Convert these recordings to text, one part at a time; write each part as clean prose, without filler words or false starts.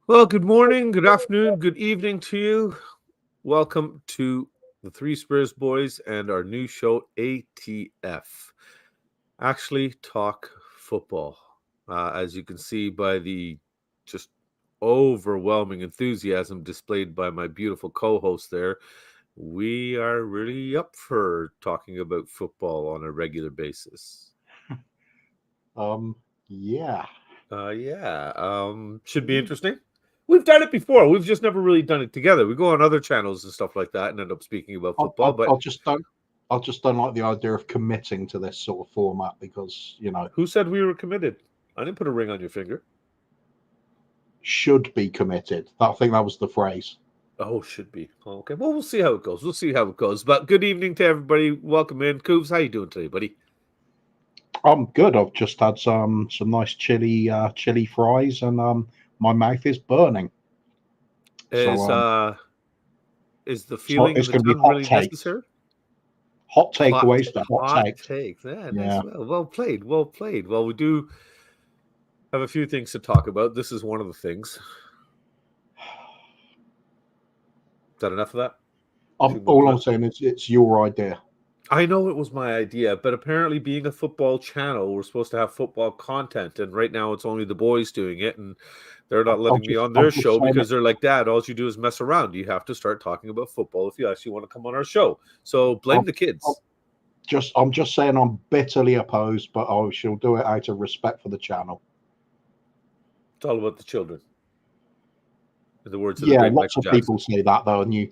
Well, good morning, good afternoon, good evening to you. Welcome to the Three Spurs Boys and our new show, ATF. Actually, talk football. As you can see by the just overwhelming enthusiasm displayed by my beautiful co host there, we are really up for talking about football on a regular basis. Yeah. Should be interesting. We've done it before. We've just never really done it together. We go on other channels and stuff like that and end up speaking about I, football. I, But I just don't. I just don't like the idea of committing to this sort of format because who said we were committed? I didn't put a ring on your finger. should be committed. I think that was the phrase. Oh, should be. Okay. Well, we'll see how it goes. We'll see how it goes. But good evening to everybody. Welcome in. Koovs, how you doing today, buddy? I'm good. I've just had some nice chili fries, and my mouth is burning. Is the So feeling in it's the going to be tongue hot really takes, necessary? hot takeaways to hot Hot takes. takes. Yeah, nice. Yeah. Well played. Well played. Well, we do have a few things to talk about. This is one of the things. Is that enough of that? All I'm saying is it's your idea. I know it was my idea, but apparently being a football channel, we're supposed to have football content, and right now it's only the boys doing it, and they're not letting me on their show because they're like, Dad, all you do is mess around. You have to start talking about football if you actually want to come on our show. So blame the kids. I'm just saying I'm bitterly opposed, but I shall do it out of respect for the channel. It's all about the children. In the words of yeah, the great lots Michael of Jackson. people say that though, and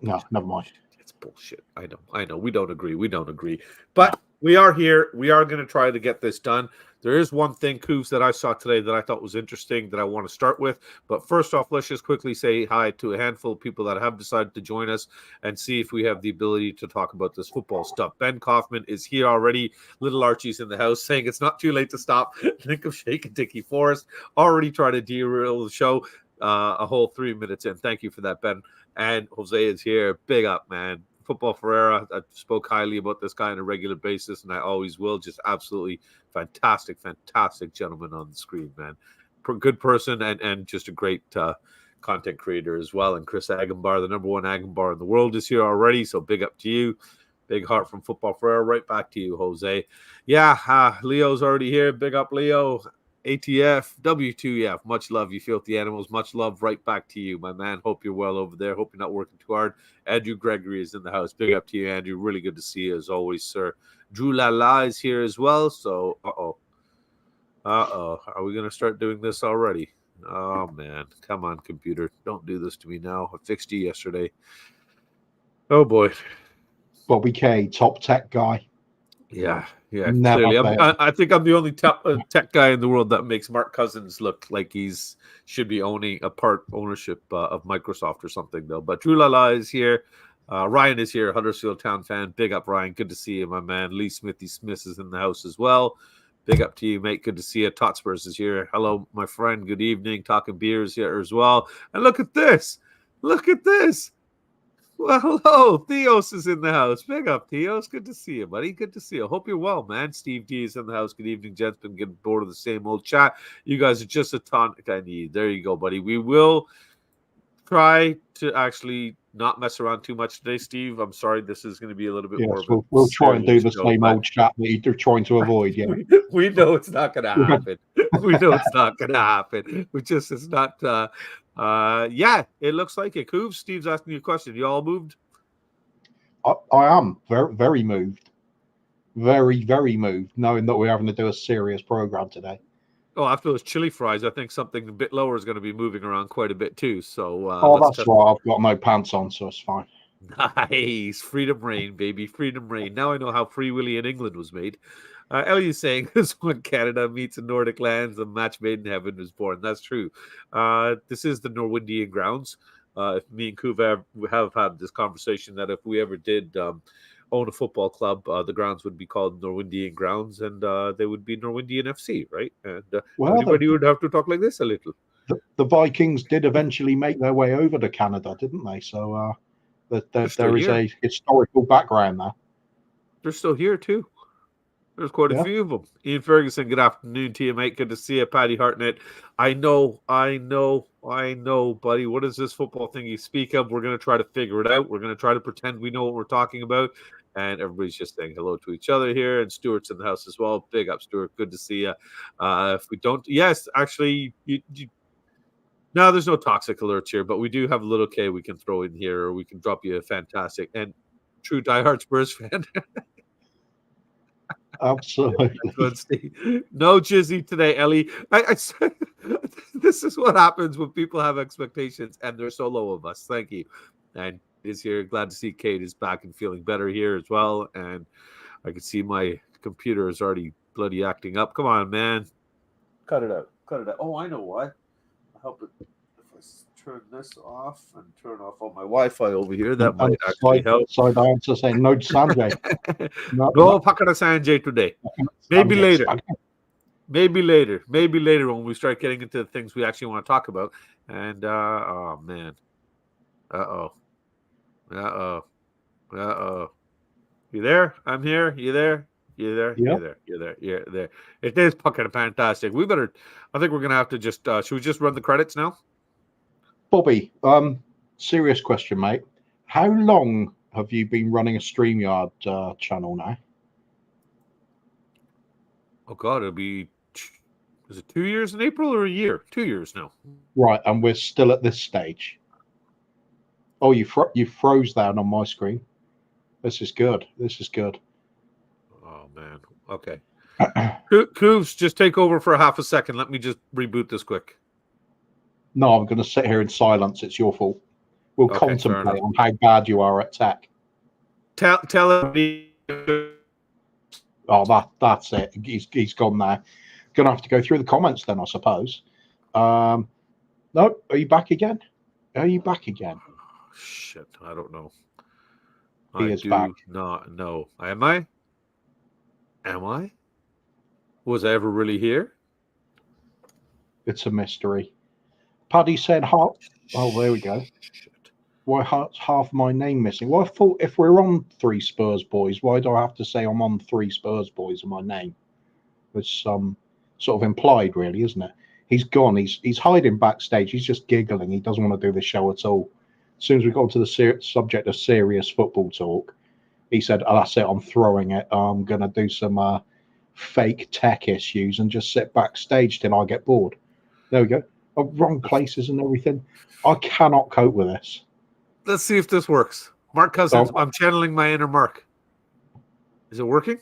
no, never mind. It's bullshit. I know. We don't agree. But we are here. We are going to try to get this done. There is one thing, Koovs, that I saw today that I thought was interesting that I want to start with. But first off, let's just quickly say hi to a handful of people that have decided to join us and see if we have the ability to talk about this football stuff. Ben Kaufman is here already. Little Archie's in the house saying it's not too late to stop. Think of Shake and Dickie Forrest. Already trying to derail the show a whole 3 minutes in. Thank you for that, Ben. And Jose is here. Big up, man. Football Ferreira. I spoke highly about this guy on a regular basis, and I always will. Just absolutely fantastic gentleman on the screen, man. Good person and just a great content creator as well. And Chris Agambar, the number one Agambar in the world, is here already. So big up to you. Big heart from Football Ferreira. Right back to you, Jose. Yeah, Leo's already here. Big up, Leo. ATF, W2F, much love, you filthy animals. Much love right back to you, my man. Hope you're well over there. Hope you're not working too hard. Andrew Gregory is in the house. Big up to you, Andrew. Really good to see you as always, sir. Drew Lala is here as well. So, are we going to start doing this already? Oh, man. Come on, computer. Don't do this to me now. I fixed you yesterday. Oh, boy. Bobby K, top tech guy. Yeah, clearly. I think I'm the only tech guy in the world that makes Mark Cousins look like he's should be owning a part ownership of Microsoft or something, though. But Drew Lala is here. Ryan is here, Huddersfield Town fan. Big up, Ryan. Good to see you, my man. Lee Smithy Smith is in the house as well. Big up to you, mate. Good to see you. Totspurs is here. Hello, my friend. Good evening. Talking Beers here as well. And look at this. Look at this. Well, hello. Theos is in the house. Big up, Theos. Good to see you, buddy. Good to see you. Hope you're well, man. Steve D is in the house. Good evening, gents. Been getting bored of the same old chat. You guys are just a tonic I need. There you go, buddy. We will try to actually not mess around too much today, Steve. I'm sorry. This is going to be a little bit more of a we'll try and do the same old chat that you're trying to avoid. Yeah, we know it's not going to happen. We know it's not going to happen. It's not. Yeah, it looks like it. Koov, Steve's asking you a question. You all moved? I am very, very moved. Very, very moved, knowing that we're having to do a serious program today. Oh, after those chili fries, I think something a bit lower is going to be moving around quite a bit too. So, that's right. I've got no pants on, so it's fine. Nice. Freedom reign, baby. Freedom reign. Now I know how Free Willy in England was made. Ellie's saying this when Canada meets in Nordic lands, a match made in heaven was born. That's true. This is the Norwindian grounds. If me and Kuv have had this conversation that if we ever did own a football club, the grounds would be called Norwindian grounds, and they would be Norwindian FC, right? And everybody would have to talk like this a little. The Vikings did eventually make their way over to Canada, didn't they? So there is a historical background there. They're still here too. There's quite a Yeah. few of them. Ian Ferguson, good afternoon to you, mate. Good to see you. Paddy Hartnett. I know, buddy. What is this football thing you speak of? We're going to try to figure it out. We're going to try to pretend we know what we're talking about. And everybody's just saying hello to each other here. And Stuart's in the house as well. Big up, Stuart. Good to see you. If we don't, yes, actually, no, there's no toxic alerts here, but we do have a little K we can throw in here, or we can drop you a fantastic and true diehard Spurs fan. Absolutely. Good, Steve. No Jizzy today, Ellie. This is what happens when people have expectations and they're so low of us. Thank you. And is here. Glad to see Kate is back and feeling better here as well. And I can see my computer is already bloody acting up. Come on, man. Cut it out. Cut it out. Oh, I know why. I hope it. If I turn this off and turn off all my Wi-Fi over here, that might actually help. Sorry, I answer saying no Sanjay. No Pakara Sanjay today. Maybe later. Maybe later. Maybe later when we start getting into the things we actually want to talk about. And oh man. Uh-oh. You there? I'm here. You there? You there? Yeah. You're there. You're there. You're there. It is fucking fantastic. We better. I think we're gonna have to just. Should we just run the credits now? Bobby, serious question, mate. How long have you been running a StreamYard channel now? Oh God, it'll be. Is it 2 years in April or a year? 2 years now. Right, and we're still at this stage. Oh, you froze down on my screen. This is good. This is good. Oh man. Okay. Kuvs, just take over for a half a second. Let me just reboot this quick. No, I'm going to sit here in silence. It's your fault. We'll contemplate on how bad you are at tech. Tell me. Oh, that's it. He's gone now. Going to have to go through the comments then, I suppose. No, are you back again? Are you back again? Shit, I don't know. He is back. Not know. Am I? Was I ever really here? It's a mystery. Paddy said half. Oh, there we go. Why half my name missing? Well, I thought if we're on 3 Spurs boys, why do I have to say I'm on 3 Spurs boys in my name? It's sort of implied, really, isn't it? He's gone. He's hiding backstage. He's just giggling. He doesn't want to do the show at all. As soon as we got to the subject of serious football talk, he said, "Oh, that's it. I'm throwing it. I'm gonna do some fake tech issues and just sit backstage till I get bored." There we go. Wrong places and everything. I cannot cope with this. Let's see if this works. Mark Cousins, I'm channeling my inner Mark. Is it working?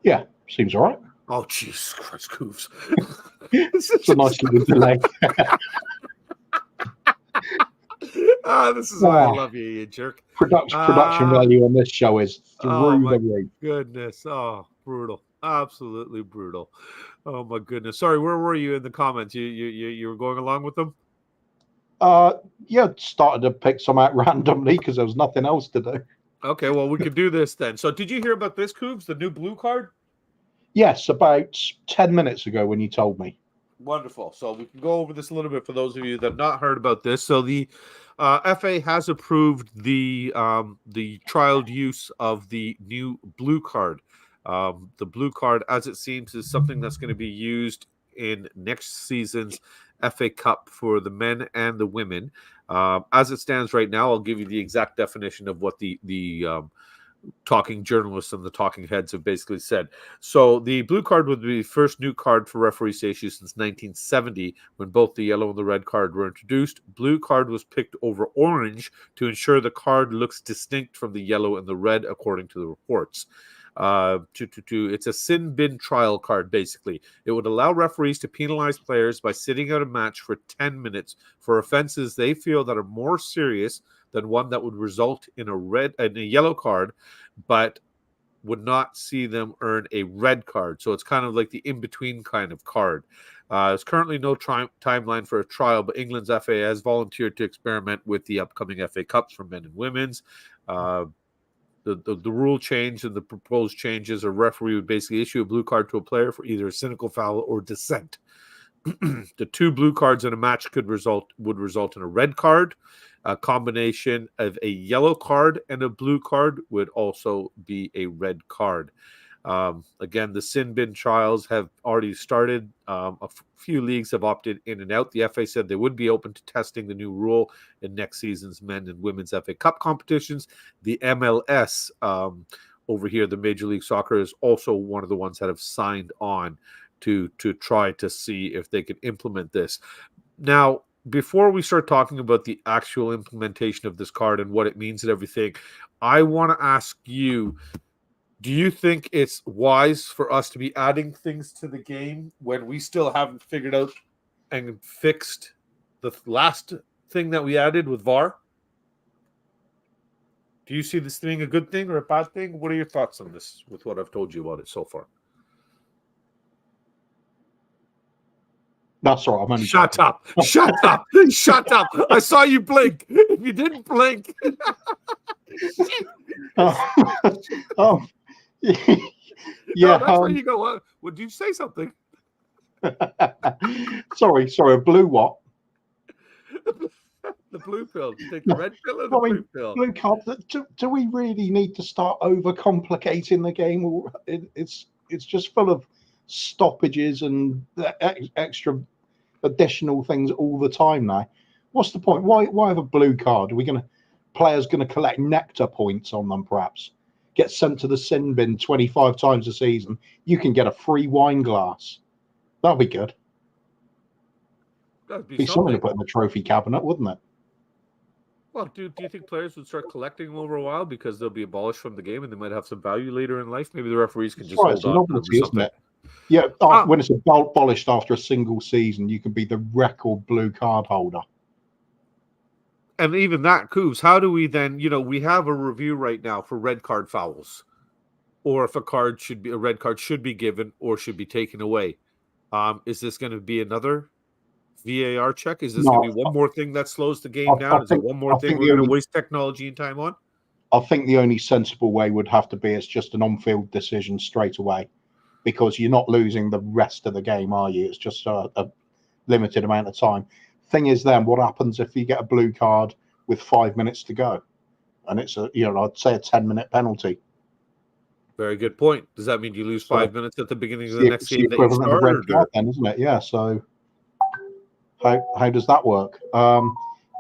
Yeah, seems all right. Oh, Jesus Christ, Kuvs. It's a nice little delay. This is why I love you, you jerk. Production value on this show is through the roof. Goodness. Oh, brutal. Absolutely brutal. Oh my goodness. Sorry, where were you in the comments? You were going along with them? Yeah, started to pick some out randomly because there was nothing else to do. Okay, well, we could do this then. So did you hear about this, Kuvs, the new blue card? Yes, about 10 minutes ago when you told me. Wonderful. So we can go over this a little bit for those of you that have not heard about this. So the FA has approved the trialed use of the new blue card. The blue card, as it seems, is something that's going to be used in next season's FA Cup for the men and the women. As it stands right now, I'll give you the exact definition of what the talking journalists and the talking heads have basically said. So the blue card would be the first new card for referees to issue since 1970, when both the yellow and the red card were introduced. Blue card was picked over orange to ensure the card looks distinct from the yellow and the red, according to the reports. It's a sin bin trial card, basically. It would allow referees to penalize players by sitting out a match for 10 minutes for offenses they feel that are more serious than one that would result in a yellow card, but would not see them earn a red card. So it's kind of like the in-between kind of card. There's currently no timeline for a trial, but England's FA has volunteered to experiment with the upcoming FA Cups for men and women's. The rule change and the proposed changes, a referee would basically issue a blue card to a player for either a cynical foul or dissent. The 2 blue cards in a match would result in a red card. A combination of a yellow card and a blue card would also be a red card. Again, the sin bin trials have already started. Few leagues have opted in and out. The FA said they would be open to testing the new rule in next season's men and women's FA Cup competitions. The MLS over here, the Major League Soccer, is also one of the ones that have signed on to try to see if they can implement this. Now, before we start talking about the actual implementation of this card and what it means and everything, I want to ask you, do you think it's wise for us to be adding things to the game when we still haven't figured out and fixed the last thing that we added with VAR? Do you see this being a good thing or a bad thing? What are your thoughts on this with what I've told you about it so far? That's all right. I'm only Shut joking. up. Shut up. Shut up. I saw you blink. If you didn't blink. Oh, yeah. No, that's where you go. Would you say something? sorry. A blue what? The blue pill. Take the red pill or the blue pill? Blue card. Do we really need to start overcomplicating the game? It's just full of stoppages and extra additional things all the time now. What's the point? Why have a blue card? Are we players going to collect nectar points on them? Perhaps get sent to the sin bin 25 times a season. You can get a free wine glass. That'll be good. That'd be something to put in the trophy cabinet, wouldn't it? Well, do you think players would start collecting them over a while because they'll be abolished from the game and they might have some value later in life? Maybe the referees can just hold on to them or something. Isn't it? Yeah, when it's abolished after a single season, you can be the record blue card holder. And even that, Coos, how do we then, we have a review right now for red card fouls, or if a red card should be given or should be taken away. Is this going to be another VAR check? Is this going to be one more thing that slows the game down? Is it one more thing we're going to waste technology and time on? I think the only sensible way would have to be it's just an on-field decision straight away, because you're not losing the rest of the game, are you? It's just a limited amount of time. Thing is, then what happens if you get a blue card with 5 minutes to go, and it's I'd say a 10-minute penalty? Very good point. Does that mean you lose 5 minutes at the beginning of the next game that you started? Then, isn't it? Yeah. So how does that work?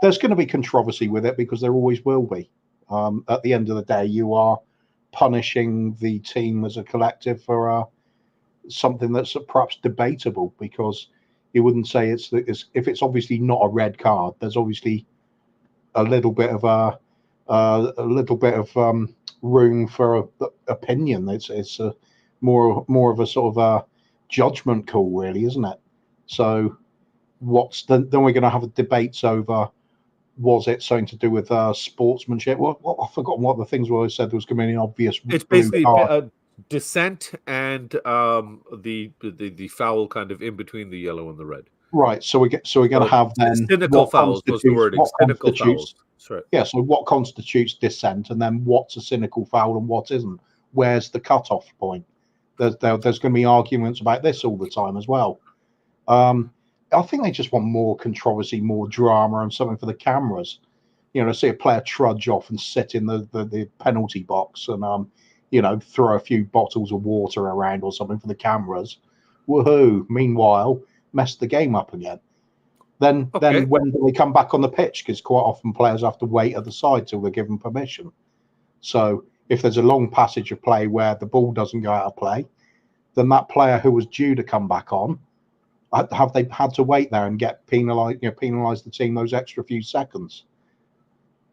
There's going to be controversy with it, because there always will be. At the end of the day, you are punishing the team as a collective for something that's perhaps debatable, because you wouldn't say it's if it's obviously not a red card. There's obviously a little bit of room for opinion. It's more of a sort of a judgment call, really, isn't it? So then we're going to have debates over, was it something to do with sportsmanship? Well, I've forgotten what the things were. I said there was going to be an obvious. It's basically dissent and the foul kind of in between the yellow and the red. Right. So we're going to have then cynical fouls was the word. Cynical fouls. That's right. Yeah. So what constitutes dissent, and then what's a cynical foul and what isn't? Where's the cutoff point? There's going to be arguments about this all the time as well. I think they just want more controversy, more drama, and something for the cameras. See a player trudge off and sit in the penalty box and throw a few bottles of water around or something for the cameras. Woohoo! Meanwhile, mess the game up again. Then when do they come back on the pitch? Because quite often players have to wait at the side till they're given permission. So if there's a long passage of play where the ball doesn't go out of play, then that player who was due to come back on, have they had to wait there and get penalised? Penalise the team those extra few seconds.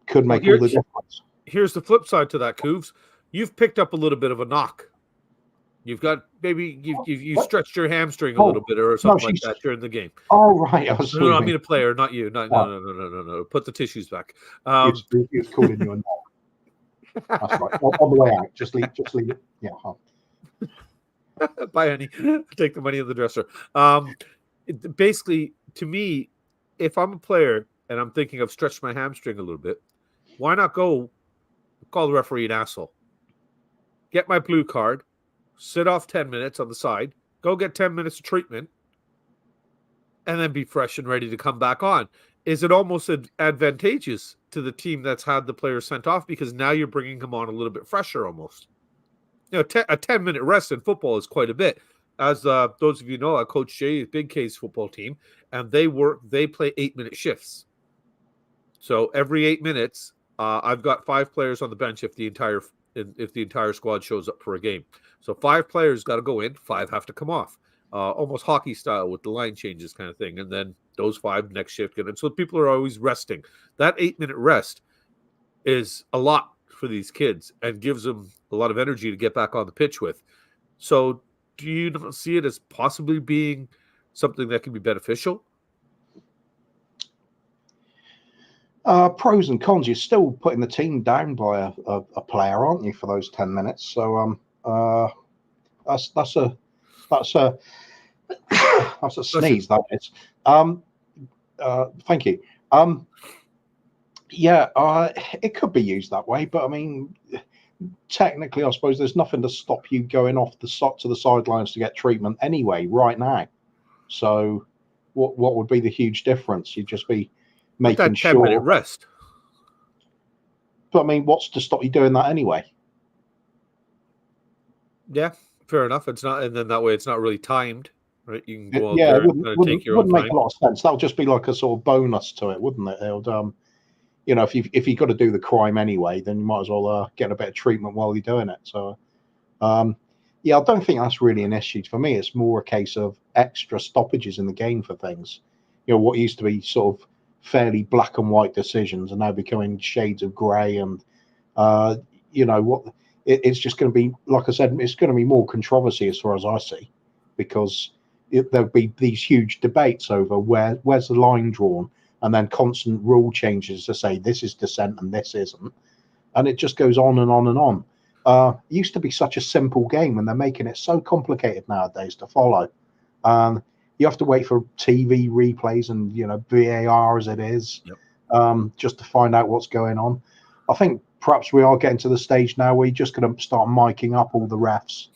Could make all the difference. Here's the flip side to that, Coovs. You've picked up a little bit of a knock. You've got maybe you stretched your hamstring a little bit or something like that during the game. Oh right, no, I mean a player, not you. No. Put the tissues back. He was calling you a knock. That's right. On the way out, just leave it. Yeah. Bye, honey. Take the money in the dresser. Basically, to me, if I'm a player and I'm thinking I've stretched my hamstring a little bit, why not go call the referee an asshole? Get my blue card, sit off 10 minutes on the side, go get 10 minutes of treatment, and then be fresh and ready to come back on. Is it almost advantageous to the team that's had the player sent off because now you're bringing him on a little bit fresher almost? A 10-minute rest in football is quite a bit. As those of you know, I coach Big K's football team, and they play 8-minute shifts. So every 8 minutes, I've got 5 players on the bench if the entire squad shows up for a game. So 5 players got to go in, 5 have to come off. Almost hockey style with the line changes kind of thing. And then those 5 next shift get in. So people are always resting. That 8-minute rest is a lot for these kids and gives them a lot of energy to get back on the pitch with. So do you not see it as possibly being something that can be beneficial? Pros and cons. You're still putting the team down by a player, aren't you, for those 10 minutes? So that's a that's a sneeze. That is. Thank you. Yeah, it could be used that way, but I mean, technically, I suppose there's nothing to stop you going off to the sidelines to get treatment anyway right now. So, what would be the huge difference? You'd just be making that 10-minute rest. But I mean, what's to stop you doing that anyway? Yeah, fair enough. It's not, and then that way it's not really timed, right? You can go out there and kind of take your own time. Wouldn't make a lot of sense. That'll just be like a sort of bonus to it, wouldn't it? It would, if you've got to do the crime anyway, then you might as well get a bit of treatment while you're doing it. So, yeah, I don't think that's really an issue. For me, it's more a case of extra stoppages in the game for things. What used to be sort of fairly black and white decisions are now becoming shades of grey, and it's just going to be, like I said, it's going to be more controversy as far as I see, because there'll be these huge debates over where's the line drawn, and then constant rule changes to say this is dissent and this isn't, and it just goes on and on and on. It used to be such a simple game, and they're making it so complicated nowadays to follow. You have to wait for TV replays and VAR as it is, just to find out what's going on. I think perhaps we are getting to the stage now where you're just going to start miking up all the refs,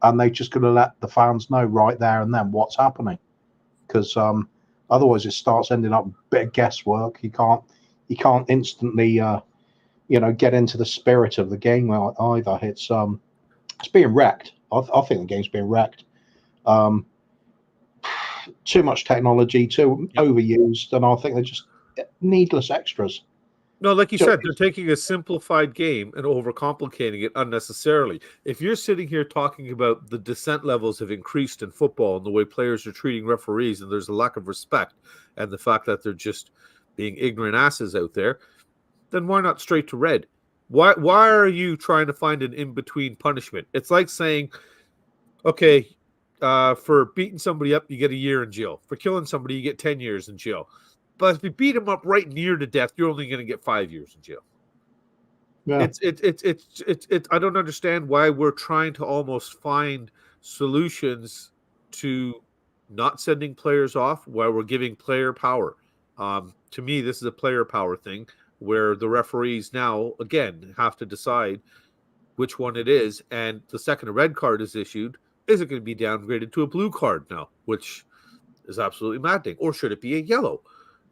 and they're just going to let the fans know right there and then what's happening, because otherwise it starts ending up a bit of guesswork. You can't instantly get into the spirit of the game either. It's being wrecked. I think the game's being wrecked. Too much technology, too overused, and I think they're just needless extras. No, like you said, they're taking a simplified game and overcomplicating it unnecessarily. If you're sitting here talking about the dissent levels have increased in football and the way players are treating referees, and there's a lack of respect, and the fact that they're just being ignorant asses out there, then why not straight to red? Why are you trying to find an in-between punishment? It's like saying, okay, for beating somebody up, you get a year in jail. For killing somebody, you get 10 years in jail. But if you beat them up right near to death, you're only going to get 5 years in jail. Yeah. It's I don't understand why we're trying to almost find solutions to not sending players off while we're giving player power. To me, this is a player power thing where the referees now, again, have to decide which one it is. And the second a red card is issued, is it going to be downgraded to a blue card now, which is absolutely maddening? Or should it be a yellow?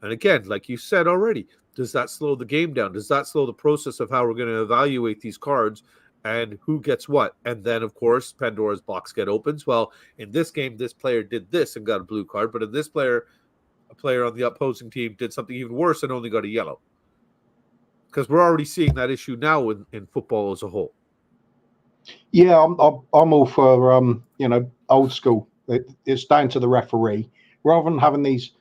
And again, like you said already, does that slow the game down? Does that slow the process of how we're going to evaluate these cards and who gets what? And then, of course, Pandora's box opens. Well, in this game, this player did this and got a blue card, but in this a player on the opposing team did something even worse and only got a yellow. Because we're already seeing that issue now in football as a whole. Yeah, I'm all for old school. It's down to the referee rather than having these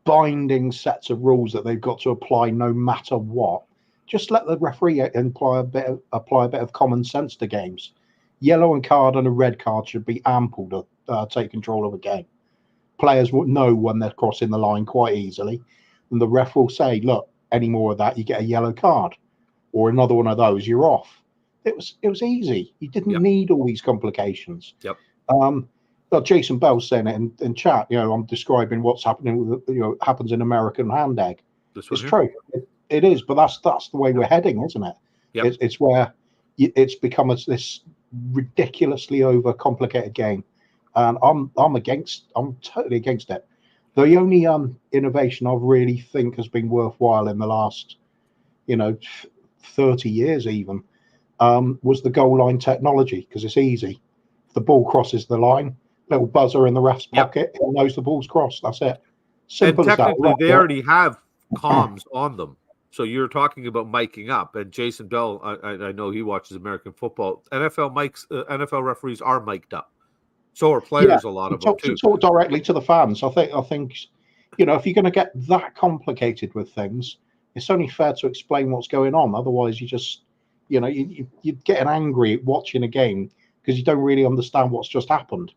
binding sets of rules that they've got to apply no matter what. Just let the referee apply a bit of common sense to games. Yellow and card and a red card should be ample to take control of a game. Players will know when they're crossing the line quite easily, and the ref will say, "Look, any more of that, you get a yellow card, or another one of those, you're off." It was easy. You didn't need all these complications. Yep. Jason Bell's saying it in chat. I'm describing what's happening with happens in American hand egg. It's true. It is, but that's the way we're heading, isn't it? Yep. It's where it's become this ridiculously overcomplicated game, and I'm totally against it. The only innovation I really think has been worthwhile in the last, 30 years even, was the goal line technology, because it's easy. If the ball crosses the line, little buzzer in the ref's pocket, he knows the ball's crossed. That's it. Simple And as that. technically, they already have comms on them. So you're talking about miking up, and Jason Bell, I know he watches American football. NFL referees are mic'd up. So are players, a lot of them too. Talk directly to the fans. I think, if you're going to get that complicated with things, it's only fair to explain what's going on. Otherwise, you just, you're getting angry watching a game because you don't really understand what's just happened.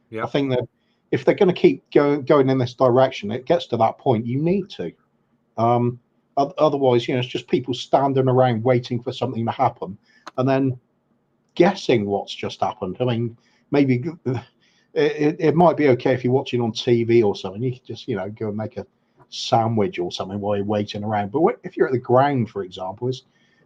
Yeah. I think that if they're going to keep going in this direction, it gets to that point. You need to. Otherwise, it's just people standing around waiting for something to happen and then guessing what's just happened. I mean, maybe it might be okay if you're watching on TV or something. You can just, go and make a sandwich or something while you're waiting around. But if you're at the ground, for example,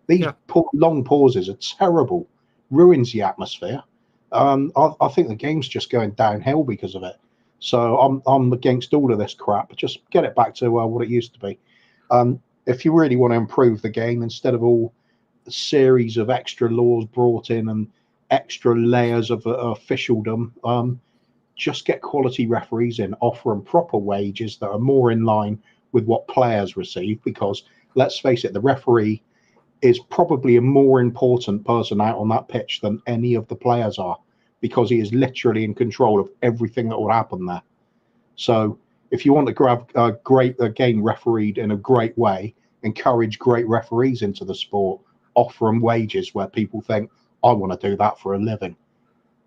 these long pauses are terrible. Ruins the atmosphere. I think the game's just going downhill because of it. So I'm against all of this crap. Just get it back to what it used to be. If you really want to improve the game, instead of all a series of extra laws brought in and extra layers of officialdom, just get quality referees in, offer them proper wages that are more in line with what players receive. Because let's face it, the referee is probably a more important person out on that pitch than any of the players are, because he is literally in control of everything that will happen there. So if you want to grab a game refereed in a great way, encourage great referees into the sport, offer them wages where people think, I want to do that for a living.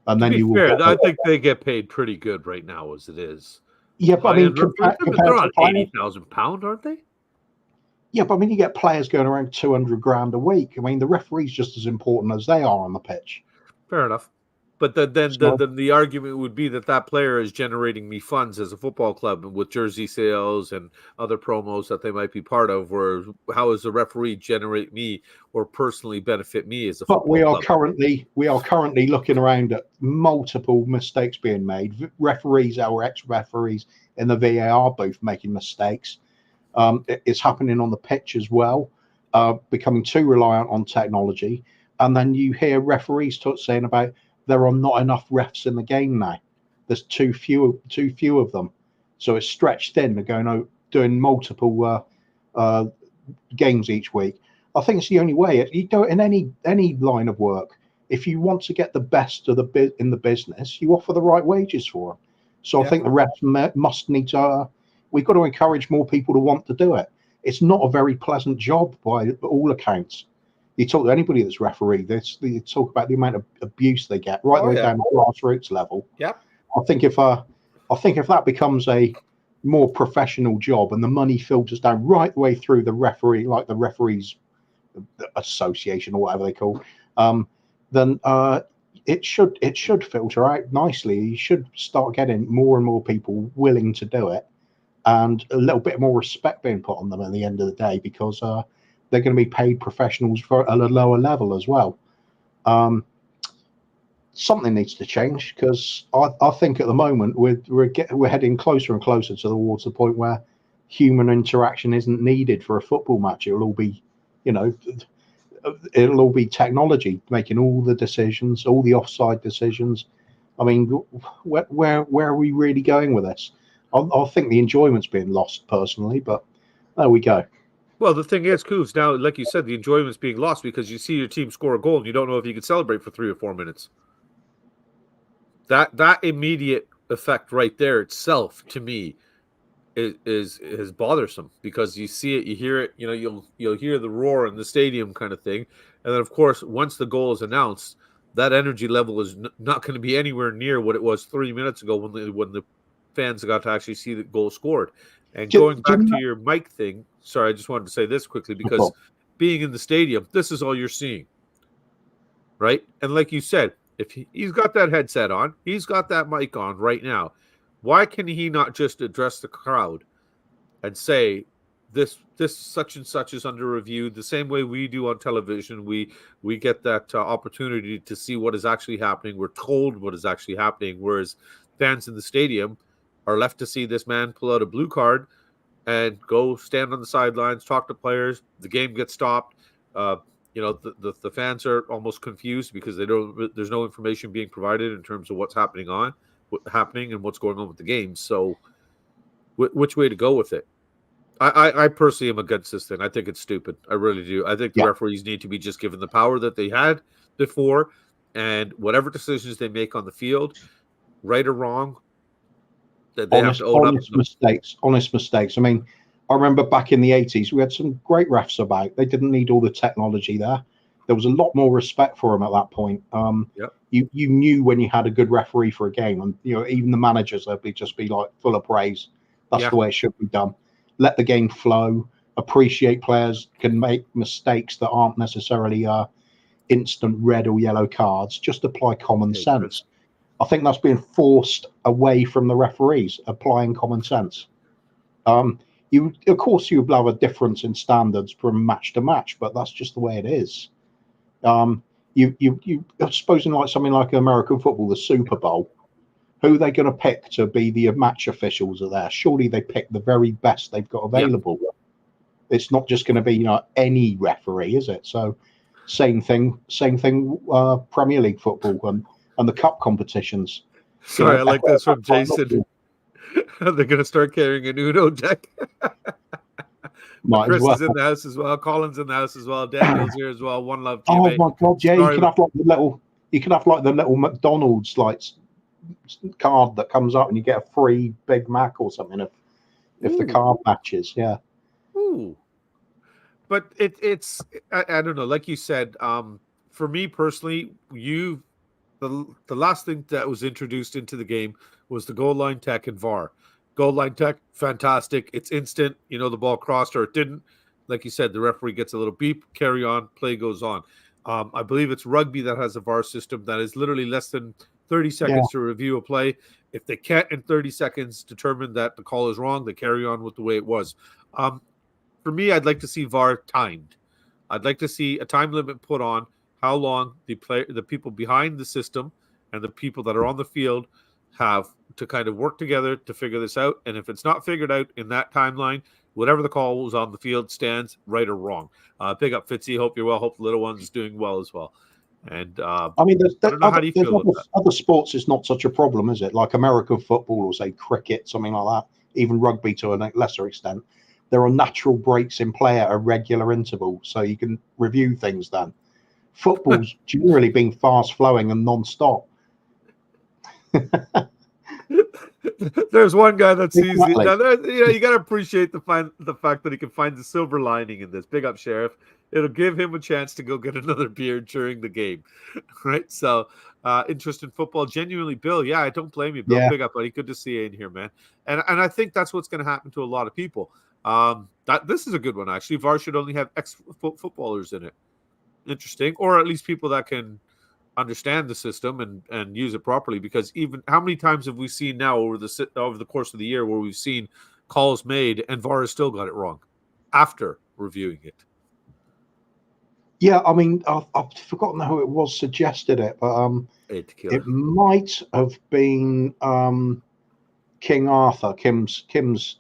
And then you will. I think they get paid pretty good right now as it is. Yeah, but I mean, compared they're on £80,000, aren't they? Yeah, but I mean, you get players going around 200 grand a week. I mean, the referee's just as important as they are on the pitch. Fair enough. But then the argument would be that player is generating me funds as a football club with jersey sales and other promos that they might be part of. Where how does the referee generate me or personally benefit me as a football club? We are currently looking around at multiple mistakes being made. Referees or ex-referees in the VAR booth making mistakes. It's happening on the pitch as well, becoming too reliant on technology. And then you hear referees saying about there are not enough refs in the game now. There's too few of them. So it's stretched thin. They're going out doing multiple games each week. I think it's the only way. You do it in any line of work. If you want to get the best of in the business, you offer the right wages for them. So I think the refs must need to. We've got to encourage more people to want to do it. It's not a very pleasant job by all accounts. You talk to anybody that's referee, you talk about the amount of abuse they get right the way down to grassroots level. Yeah. I think if that becomes a more professional job and the money filters down right the way through the referee, like the referees association or whatever they call, then it should filter out nicely. You should start getting more and more people willing to do it, and a little bit more respect being put on them at the end of the day, because they're going to be paid professionals at a lower level as well. Something needs to change, because I think at the moment we're heading closer and closer towards the point where human interaction isn't needed for a football match. It'll all be, it'll all be technology making all the decisions, all the offside decisions. I mean, where are we really going with this? I think the enjoyment's being lost personally, but there we go. Well, the thing is, Kuv, now, like you said, the enjoyment's being lost because you see your team score a goal and you don't know if you can celebrate for 3 or 4 minutes. That immediate effect right there itself, to me, is bothersome, because you see it, you hear it, you'll hear the roar in the stadium kind of thing, and then of course once the goal is announced, that energy level is not going to be anywhere near what it was 3 minutes ago when the fans got to actually see the goal scored. And going back to your mic thing, sorry, I just wanted to say this quickly, because being in the stadium, this is all you're seeing, right? And like you said, if he's got that headset on, he's got that mic on right now, why can he not just address the crowd and say, this such and such is under review, the same way we do on television? We get that opportunity to see what is actually happening. We're told what is actually happening, whereas fans in the stadium, are left to see this man pull out a blue card and go stand on the sidelines, talk to players. The game gets stopped. The fans are almost confused because there's no information being provided in terms of what's happening and what's going on with the game. So which way to go with it? I personally am against this thing. I think it's stupid. I really do. I think the referees need to be just given the power that they had before, and whatever decisions they make on the field, right or wrong, that they have to own up. Honest mistakes. I mean, I remember back in the 80s, we had some great refs about. They didn't need all the technology there. There was a lot more respect for them at that point. You knew when you had a good referee for a game, and even the managers, they'd just be like full of praise. That's the way it should be done. Let the game flow. Appreciate players can make mistakes that aren't necessarily instant red or yellow cards. Just apply common sense. I think that's being forced away from the referees, applying common sense. Of course, you will have a difference in standards from match to match, but that's just the way it is. Supposing like something like American football, the Super Bowl, who are they going to pick to be the match officials are there? Surely they pick the very best they've got available. Yep. It's not just going to be any referee, is it? So same thing. Premier League football and the cup competitions. Sorry, I like this from Jason. They're going to start carrying an Uno deck. Chris is in the house as well. Colin's in the house as well. Daniel's here as well. One love to you, mate. My God! Yeah, you can have like the little McDonald's card that comes up and you get a free Big Mac or something if the card matches. Yeah. Ooh. But it's I don't know. Like you said, for me personally, the last thing that was introduced into the game was the goal line tech and VAR. Goal line tech, fantastic. It's instant. The ball crossed or it didn't. Like you said, the referee gets a little beep, carry on, play goes on. I believe it's rugby that has a VAR system that is literally less than 30 seconds to review a play. If they can't in 30 seconds determine that the call is wrong, they carry on with the way it was. For me, I'd like to see VAR timed. I'd like to see a time limit put on how long the people behind the system and the people that are on the field have to kind of work together to figure this out. And if it's not figured out in that timeline, whatever the call was on the field stands, right or wrong. Big up, Fitzy. Hope you're well. Hope the little one's doing well as well. And I mean, I don't know, how do you feel about that? Other sports is not such a problem, is it? Like American football or say cricket, something like that, even rugby to a lesser extent. There are natural breaks in play at a regular interval, so you can review things then. Football's generally being fast flowing and non-stop. There's one guy that sees it. Now, you got to appreciate the fact that he can find the silver lining in this. Big up, Sheriff. It'll give him a chance to go get another beer during the game, right? So, interest in football, genuinely, Bill. Yeah, I don't blame you, Bill. Yeah. Big up, buddy. Good to see you in here, man. And I think that's what's going to happen to a lot of people. This is a good one, actually. VAR should only have ex-footballers in it. Interesting, or at least people that can understand the system and use it properly, because even how many times have we seen now over the course of the year where we've seen calls made and VAR has still got it wrong after reviewing it? Yeah, I mean, I've forgotten who it was suggested it, but it might have been King Arthur, Kim's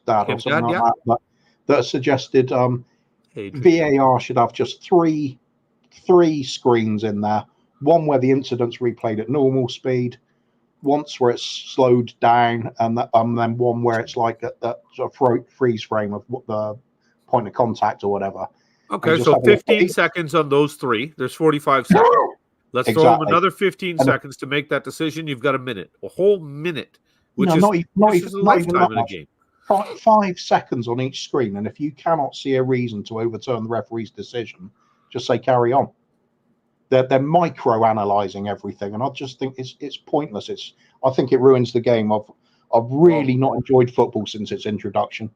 dad, or something like that. That suggested VAR should have just three screens in there. One where the incident's replayed at normal speed, once where it's slowed down, and then one where it's like that sort of freeze frame of what the point of contact or whatever. Okay, so 15 seconds on those three. There's 45 seconds. Let's throw them another 15 seconds to make that decision. You've got a minute, a whole minute, which is a lifetime in a game. 5 seconds on each screen, and if you cannot see a reason to overturn the referee's decision, just say carry on. They're micro-analyzing everything, and I just think it's pointless. I think it ruins the game. I've really not enjoyed football since its introduction.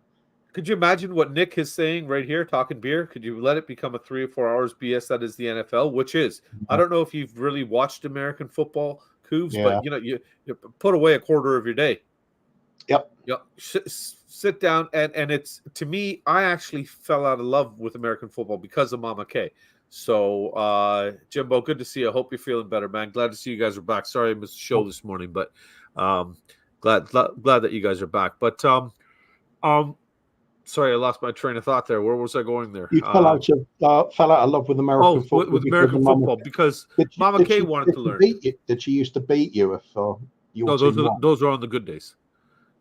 Could you imagine what Nick is saying right here, talking beer? Could you let it become a 3 or 4 hours BS that is the NFL, which is, I don't know if you've really watched American football, Kuvs, but you put away a quarter of your day. Yep. Sit down, and it's, to me, I actually fell out of love with American football because of Mama K. So, Jimbo, good to see you. I hope you're feeling better, man. Glad to see you guys are back. Sorry I missed the show this morning, but Glad that you guys are back. But sorry, I lost my train of thought there. Where was I going there? You fell out of love with American football With because American of Mama. football because Did she, Mama did K she, wanted did to she learn. beat you? Did she used to beat you if your No, team won? those are on the good days.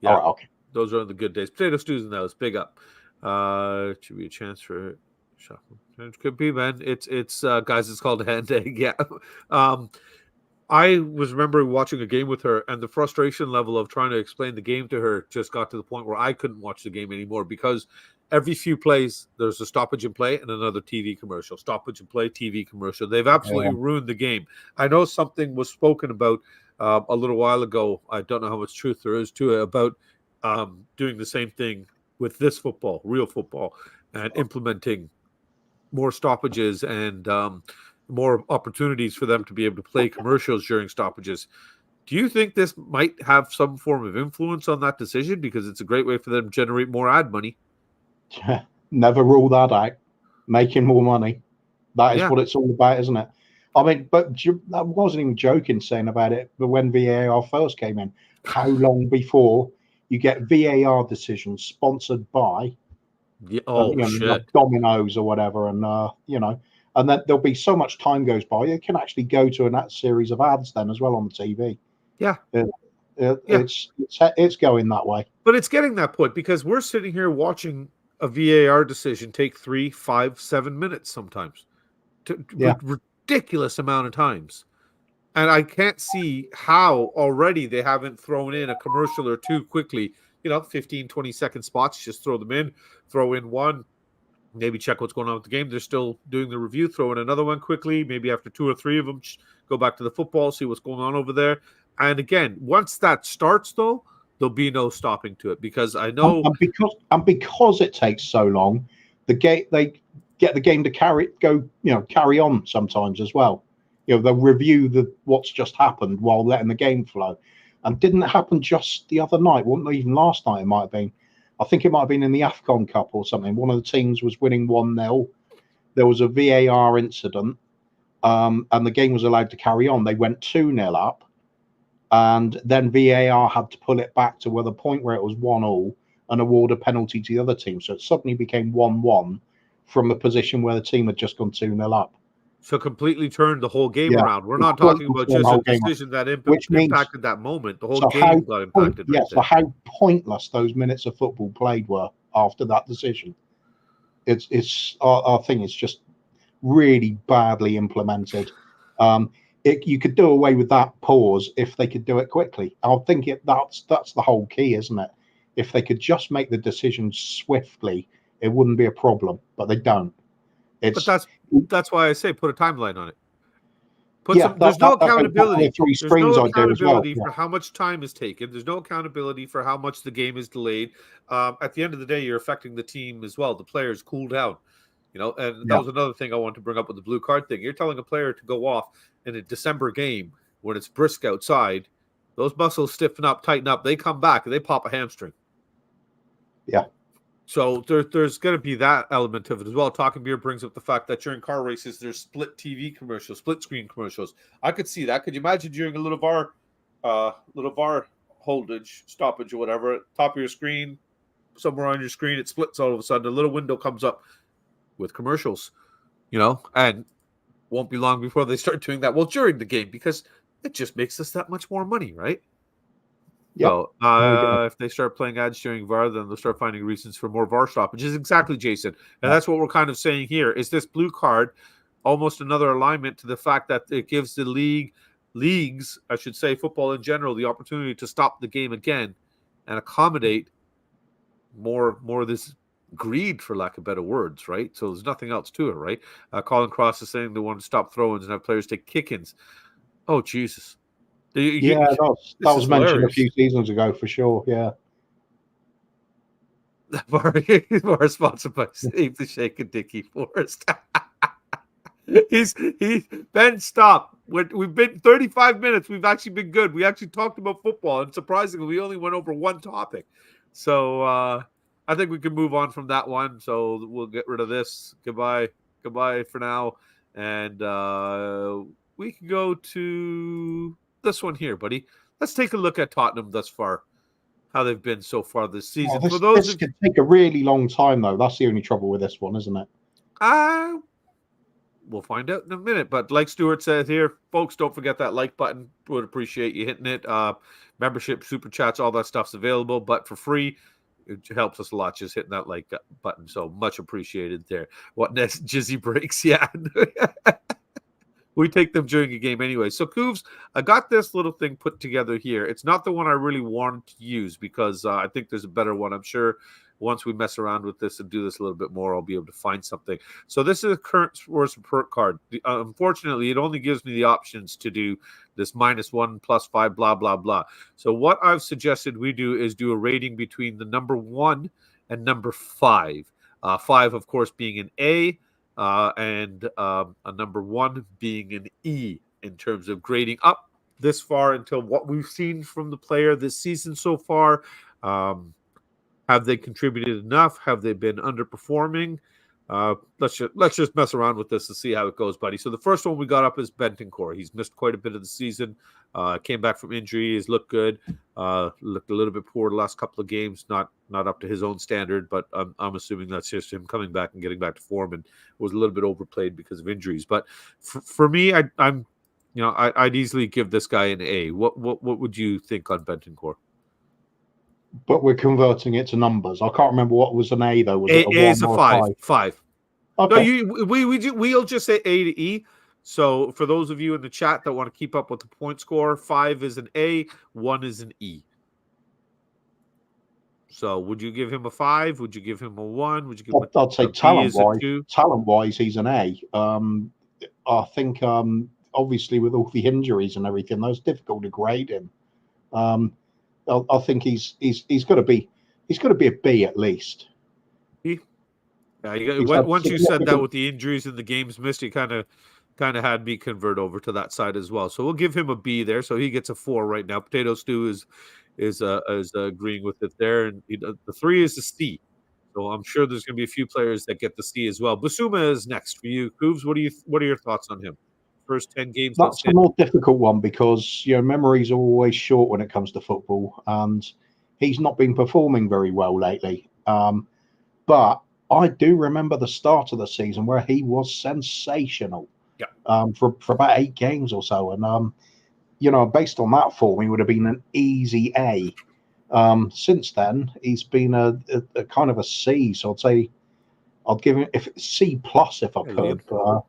Yeah, All right, okay. those are on the good days. Potato stews and those, big up. Should be a chance for shuffle. It could be, man. It's guys. It's called hand egg. Yeah. I was remembering watching a game with her, and the frustration level of trying to explain the game to her just got to the point where I couldn't watch the game anymore because every few plays there's a stoppage in play and another TV commercial. Stoppage in play, TV commercial. They've absolutely Yeah. ruined the game. I know something was spoken about a little while ago. I don't know how much truth there is to it about doing the same thing with this football, real football, and implementing more stoppages and more opportunities for them to be able to play commercials during stoppages. Do you think this might have some form of influence on that decision? Because it's a great way for them to generate more ad money. Never rule that out. Making more money. That is Yeah. what it's all about, isn't it? I mean, but I wasn't even joking saying about it. But when VAR first came in, how long before you get VAR decisions sponsored by Yeah. Oh, shit. like Domino's or whatever, and and then there'll be so much time goes by, you can actually go to a series of ads then as well on the TV. Yeah. It's going that way. But it's getting that point because we're sitting here watching a VAR decision take 3, 5, 7 minutes sometimes. Ridiculous amount of times. And I can't see how already they haven't thrown in a commercial or two quickly, 15, 20-second spots, just throw them in, throw in one, maybe check what's going on with the game. They're still doing the review, throw in another one quickly, maybe after 2 or 3 of them, go back to the football, see what's going on over there. And again, once that starts, though, there'll be no stopping to it because I know. And because it takes so long, they get the game to carry on sometimes as well. They'll review what's just happened while letting the game flow. And didn't it happen just the other night? Wasn't it even last night? It might have been. I think it might have been in the AFCON Cup or something. One of the teams was winning 1-0. There was a VAR incident, and the game was allowed to carry on. They went 2-0 up, and then VAR had to pull it back to the point where it was 1-1 and award a penalty to the other team. So it suddenly became 1-1 from a position where the team had just gone 2-0 up. So completely turned the whole game around. We're not talking about just a decision that impacted that moment. The whole game got impacted. So how pointless those minutes of football played were after that decision. I think it's just really badly implemented. You could do away with that pause if they could do it quickly. I think that's the whole key, isn't it? If they could just make the decision swiftly, it wouldn't be a problem. But they don't. But that's why I say put a timeline on it. There's no accountability. There's no accountability for how much time is taken. There's no accountability for how much the game is delayed. At the end of the day, you're affecting the team as well. The players cool down, and that was another thing I wanted to bring up with the blue card thing. You're telling a player to go off in a December game when it's brisk outside. Those muscles stiffen up, tighten up. They come back and they pop a hamstring. Yeah. So there's going to be that element of it as well. Talking Beer brings up the fact that during car races, there's split TV commercials, split screen commercials. I could see that. Could you imagine during a little VAR holdage, stoppage or whatever, at the top of your screen, somewhere on your screen, it splits all of a sudden. A little window comes up with commercials, and won't be long before they start doing that. Well, during the game, because it just makes us that much more money, right? Yep. So if they start playing ads during VAR, then they'll start finding reasons for more VAR stoppages. Exactly, Jason. And that's what we're kind of saying here. Is this blue card almost another alignment to the fact that it gives the leagues, I should say, football in general, the opportunity to stop the game again and accommodate more of this greed, for lack of better words, right? So there's nothing else to it, right? Colin Cross is saying they want to stop throw-ins and have players take kick-ins. Oh, Jesus. That was mentioned a few seasons ago for sure. Yeah. We're sponsored by Save the Shake and Dickie Forrest. Ben, stop. We've been 35 minutes. We've actually been good. We actually talked about football, and surprisingly, we only went over one topic. So I think we can move on from that one. So we'll get rid of this. Goodbye for now, and we can go to this one here, buddy. Let's take a look at Tottenham thus far. been so far this season. Well, For those this of could take a really long time, though. That's the only trouble with this one, isn't it? We'll find out in a minute. But like Stuart said here, folks, don't forget that like button. Would appreciate you hitting it. Membership, super chats, all that stuff's available, but for free. It helps us a lot just hitting that like button. So much appreciated there. What next? Jizzy breaks. Yeah. We take them during a game anyway. So, Coovs, I got this little thing put together here. It's not the one I really wanted to use because I think there's a better one. I'm sure once we mess around with this and do this a little bit more, I'll be able to find something. So this is a current worst perk card. Unfortunately, it only gives me the options to do this -1, +5, blah, blah, blah. So what I've suggested we do is do a rating between the number 1 and number 5. 5, of course, being an A, and a number 1 being an E in terms of grading up this far until what we've seen from the player this season so far. Have they contributed enough? Have they been underperforming? Let's just mess around with this and see how it goes, buddy. So the first one we got up is Bentancur. He's missed quite a bit of the season. Came back from injury. He's looked good. Looked a little bit poor the last couple of games. Not up to his own standard, but I'm assuming that's just him coming back and getting back to form, and was a little bit overplayed because of injuries. But for me, I'd easily give this guy an A. What would you think on Bentancur? But we're converting it to numbers. I can't remember what was an A though. Was it a 1 is a or 5? 5. Okay. No, we'll just say A to E. So for those of you in the chat that want to keep up with the point score, 5 is an A, 1 is an E. So would you give him a 5? Would you give him a 1? Would you give him I'd say talent-wise, he's an A. I think obviously with all the injuries and everything, that's difficult to grade him. I think he's got to be a B at least. Yeah, once you said that with the injuries and the games missed, you kind of had me convert over to that side as well. So we'll give him a B there. So he gets a 4 right now. Potato Stew is agreeing with it there, and the 3 is a C. So I'm sure there's going to be a few players that get the C as well. Basuma is next for you, Coovs. What are your thoughts on him? First 10 games. That's a more difficult one because memories are always short when it comes to football, and he's not been performing very well lately. But I do remember the start of the season where he was sensational. Yeah. For about 8 games or so, and based on that form, he would have been an easy A. Since then, he's been a kind of a C. So I'd say I'd give him C+ if I could. But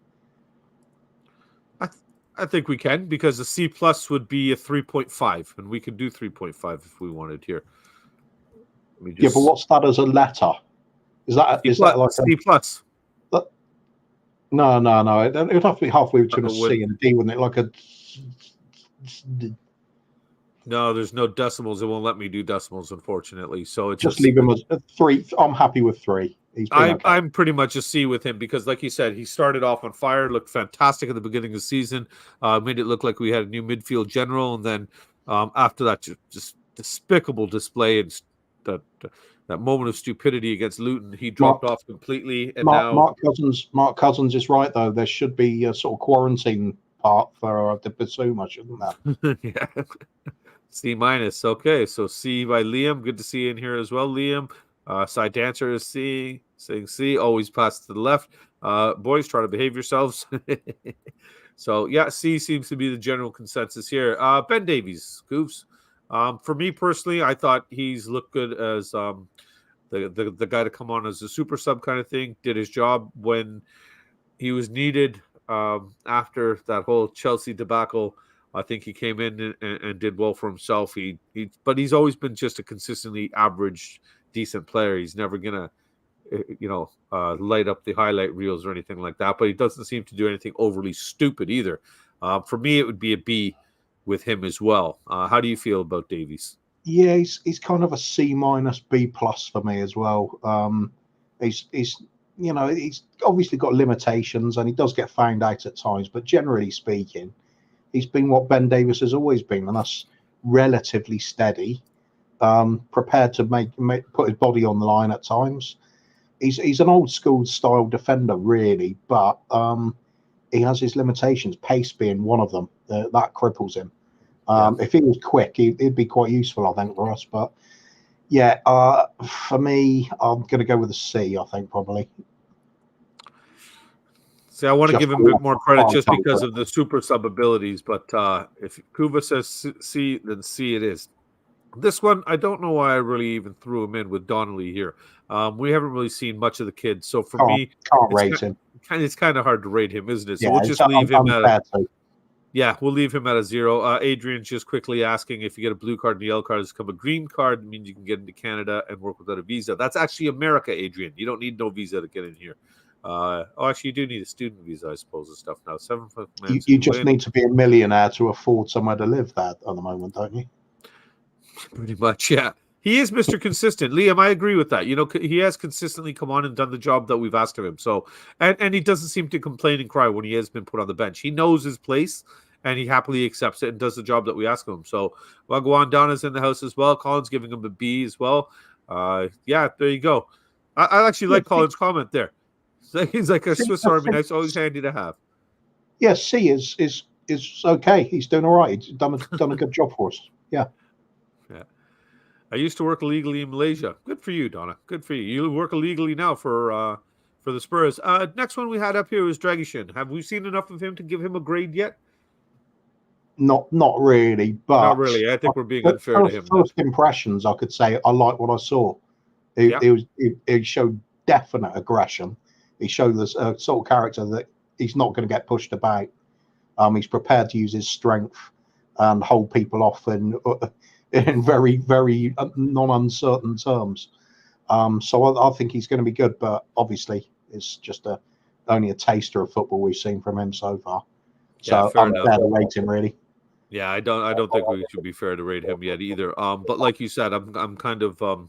I think we can, because a C+ would be a 3.5, and we could do 3.5 if we wanted here. Yeah, but what's that as a letter? Is that like C+? No. It would have to be halfway between a C and a D, wouldn't it? Like a. No, there's no decimals. It won't let me do decimals, unfortunately. So it's just leave him as a 3. I'm happy with 3. I'm pretty much a C with him because, like you said, he started off on fire, looked fantastic at the beginning of the season, made it look like we had a new midfield general, and then after that, just despicable display and that moment of stupidity against Luton, he dropped off completely. And Mark Cousins is right though. There should be a sort of quarantine part for the Basuma, shouldn't there? Yeah. C-. Okay, so C by Liam. Good to see you in here as well, Liam. Side dancer is C, saying C. Always pass to the left. Boys, try to behave yourselves. So yeah, C seems to be the general consensus here. Ben Davies, Goofs. For me personally, I thought he's looked good as the guy to come on as a super sub kind of thing. Did his job when he was needed. After that whole Chelsea debacle, I think he came in and did well for himself. But he's always been just a consistently average, decent player. He's never gonna, light up the highlight reels or anything like that. But he doesn't seem to do anything overly stupid either. For me, it would be a B with him as well. How do you feel about Davies? Yeah, he's kind of a C- B+ for me as well. He's obviously got limitations and he does get found out at times, but generally speaking, he's been what Ben Davies has always been, and that's relatively steady, prepared to put his body on the line at times. He's an old school style defender, really, but he has his limitations, pace being one of them. That cripples him. If he was quick, he'd be quite useful, I think, for us. But Yeah, for me, I'm going to go with a C, I think, probably. See, I want to Just give him a bit more credit on just because paper. of the super sub abilities, but if Kuva says C, then C it is. This one, I don't know why I really even threw him in with Donnelly here. We haven't really seen much of the kid, so for me, Can't it's rate him. it's kind of hard to rate him, isn't it? So Yeah, we'll it's just leave him at unfair to. we'll leave him at a 0. Adrian's just quickly asking if you get a blue card and a yellow card, it's become a green card. It means you can get into Canada and work without a visa. That's actually America, Adrian. You don't need no visa to get in here. Actually, you do need a student visa, I suppose, and stuff now. 7-foot man. You just need to be a millionaire to afford somewhere to live there at the moment, don't you? Pretty much, yeah. He is Mr. Consistent. Liam, I agree with that. You know, he has consistently come on and done the job that we've asked of him. So, and he doesn't seem to complain and cry when he has been put on the bench. He knows his place, and he happily accepts it and does the job that we ask of him. So, Wagwan Donna's in the house as well. Colin's giving him a B as well. Yeah, there you go. I actually like Colin's comment there. He's like a Swiss Army knife. It's always handy to have. Yeah, C is okay. He's doing all right. He's done a good job for us. Yeah. Yeah. I used to work illegally in Malaysia. Good for you, Donna. Good for you. You work illegally now for the Spurs. Next one we had up here was Dragishin. Have we seen enough of him to give him a grade yet? Not really, but Not really. I think we're being unfair to him. First impressions, I could say I like what I saw. He showed definite aggression. He showed this sort of character that he's not going to get pushed about. He's prepared to use his strength and hold people off in very, very non-uncertain terms. So I think he's going to be good, but obviously it's just only a taster of football we've seen from him so far. So I'm fair to rate him, really. Yeah, I don't think we should be fair to rate him yet either. But like you said, I'm kind of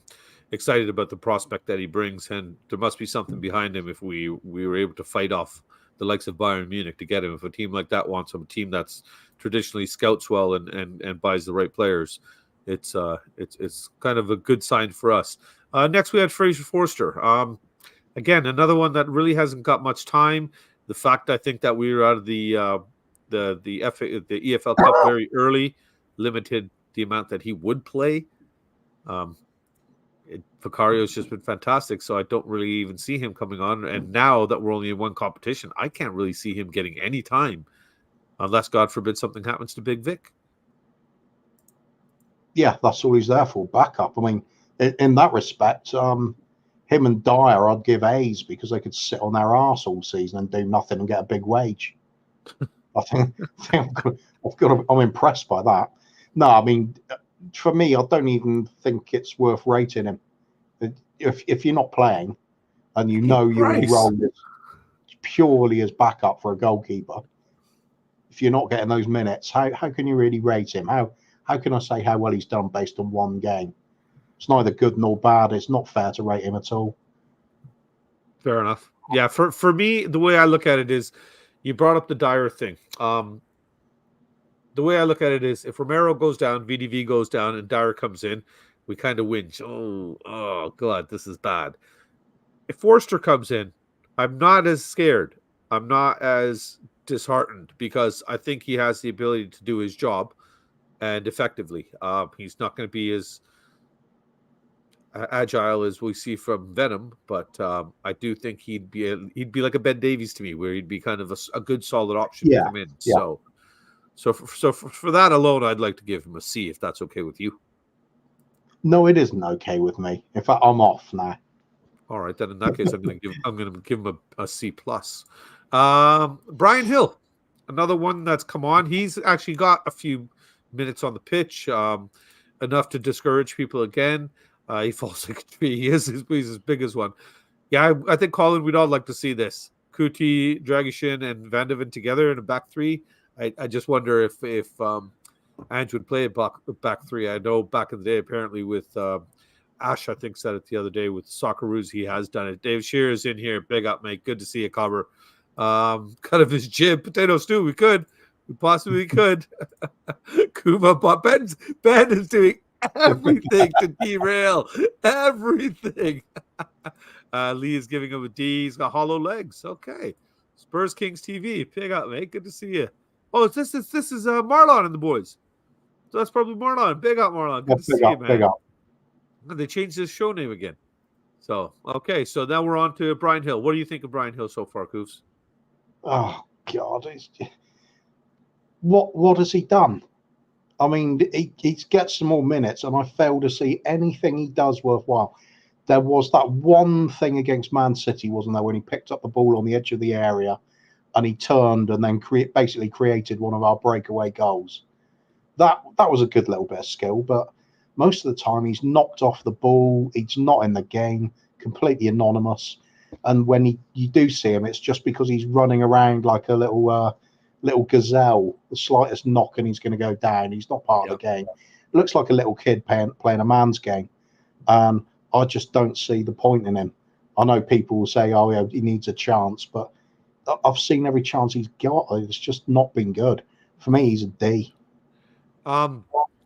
excited about the prospect that he brings, and there must be something behind him if we were able to fight off the likes of Bayern Munich to get him. If a team like that wants him, a team that's traditionally scouts well and buys the right players, it's kind of a good sign for us. Next, we had Fraser Forster. Again, another one that really hasn't got much time. The fact I think that we were out of the EFL Cup very early limited the amount that he would play. Vicario's just been fantastic, so I don't really even see him coming on. And now that we're only in one competition, I can't really see him getting any time unless, God forbid, something happens to Big Vic. Yeah, that's all he's there for, backup. I mean, in that respect, him and Dyer, I'd give A's because they could sit on their arse all season and do nothing and get a big wage. I'm impressed by that. No, I mean, for me, I don't even think it's worth rating him. If you're not playing and you know your role is purely as backup for a goalkeeper, if you're not getting those minutes, how can you really rate him? How can I say how well he's done based on one game? It's neither good nor bad. It's not fair to rate him at all. Fair enough. Yeah, for me, the way I look at it is, you brought up the Dyer thing. The way I look at it is, if Romero goes down, VDV goes down, and Dyer comes in, we kind of whinge. Oh, God, this is bad. If Forster comes in, I'm not as scared. I'm not as disheartened because I think he has the ability to do his job and effectively. He's not going to be as agile as we see from Venom, but I do think he'd be like a Ben Davies to me, where he'd be kind of a good solid option to come in. Yeah. So for that alone, I'd like to give him a C, if that's okay with you. No, it isn't okay with me. In fact, I'm off now. All right, then in that case, I'm going to give him a C plus. Brian Hill, another one that's come on. He's actually got a few minutes on the pitch, enough to discourage people again. He falls like a tree. He's as big as one. Yeah, I think, Colin, we'd all like to see this. Kuti, Dragishin, and Van de Ven together in a back three. I just wonder if Ange would play a back three. I know back in the day, apparently with Ash, I think, said it the other day with Socceroos, he has done it. Dave Shearer's in here. Big up, mate. Good to see you, Cover. Kind of his jib. Potato stew. We possibly could. Kuma, but Ben is doing everything to derail everything. Lee is giving him a D. He's got hollow legs. Okay. Spurs Kings TV. Big up, mate. Good to see you. Oh, this is Marlon and the boys. So that's probably Marlon. Big up, Marlon. Good to see you, man. Big up. They changed his show name again. So, okay. So now we're on to Brian Hill. What do you think of Brian Hill so far, Koofs? Oh God, what has he done? I mean, he gets some more minutes, and I fail to see anything he does worthwhile. There was that one thing against Man City, wasn't there, when he picked up the ball on the edge of the area and he turned and then basically created one of our breakaway goals. That was a good little bit of skill, but most of the time he's knocked off the ball. He's not in the game, completely anonymous. And when you do see him, it's just because he's running around like a little gazelle. The slightest knock and he's going to go down. He's not part of the game. It looks like a little kid playing a man's game. I just don't see the point in him. I know people will say, "Oh, yeah, he needs a chance," but I've seen every chance he's got. It's just not been good. For me, he's a D.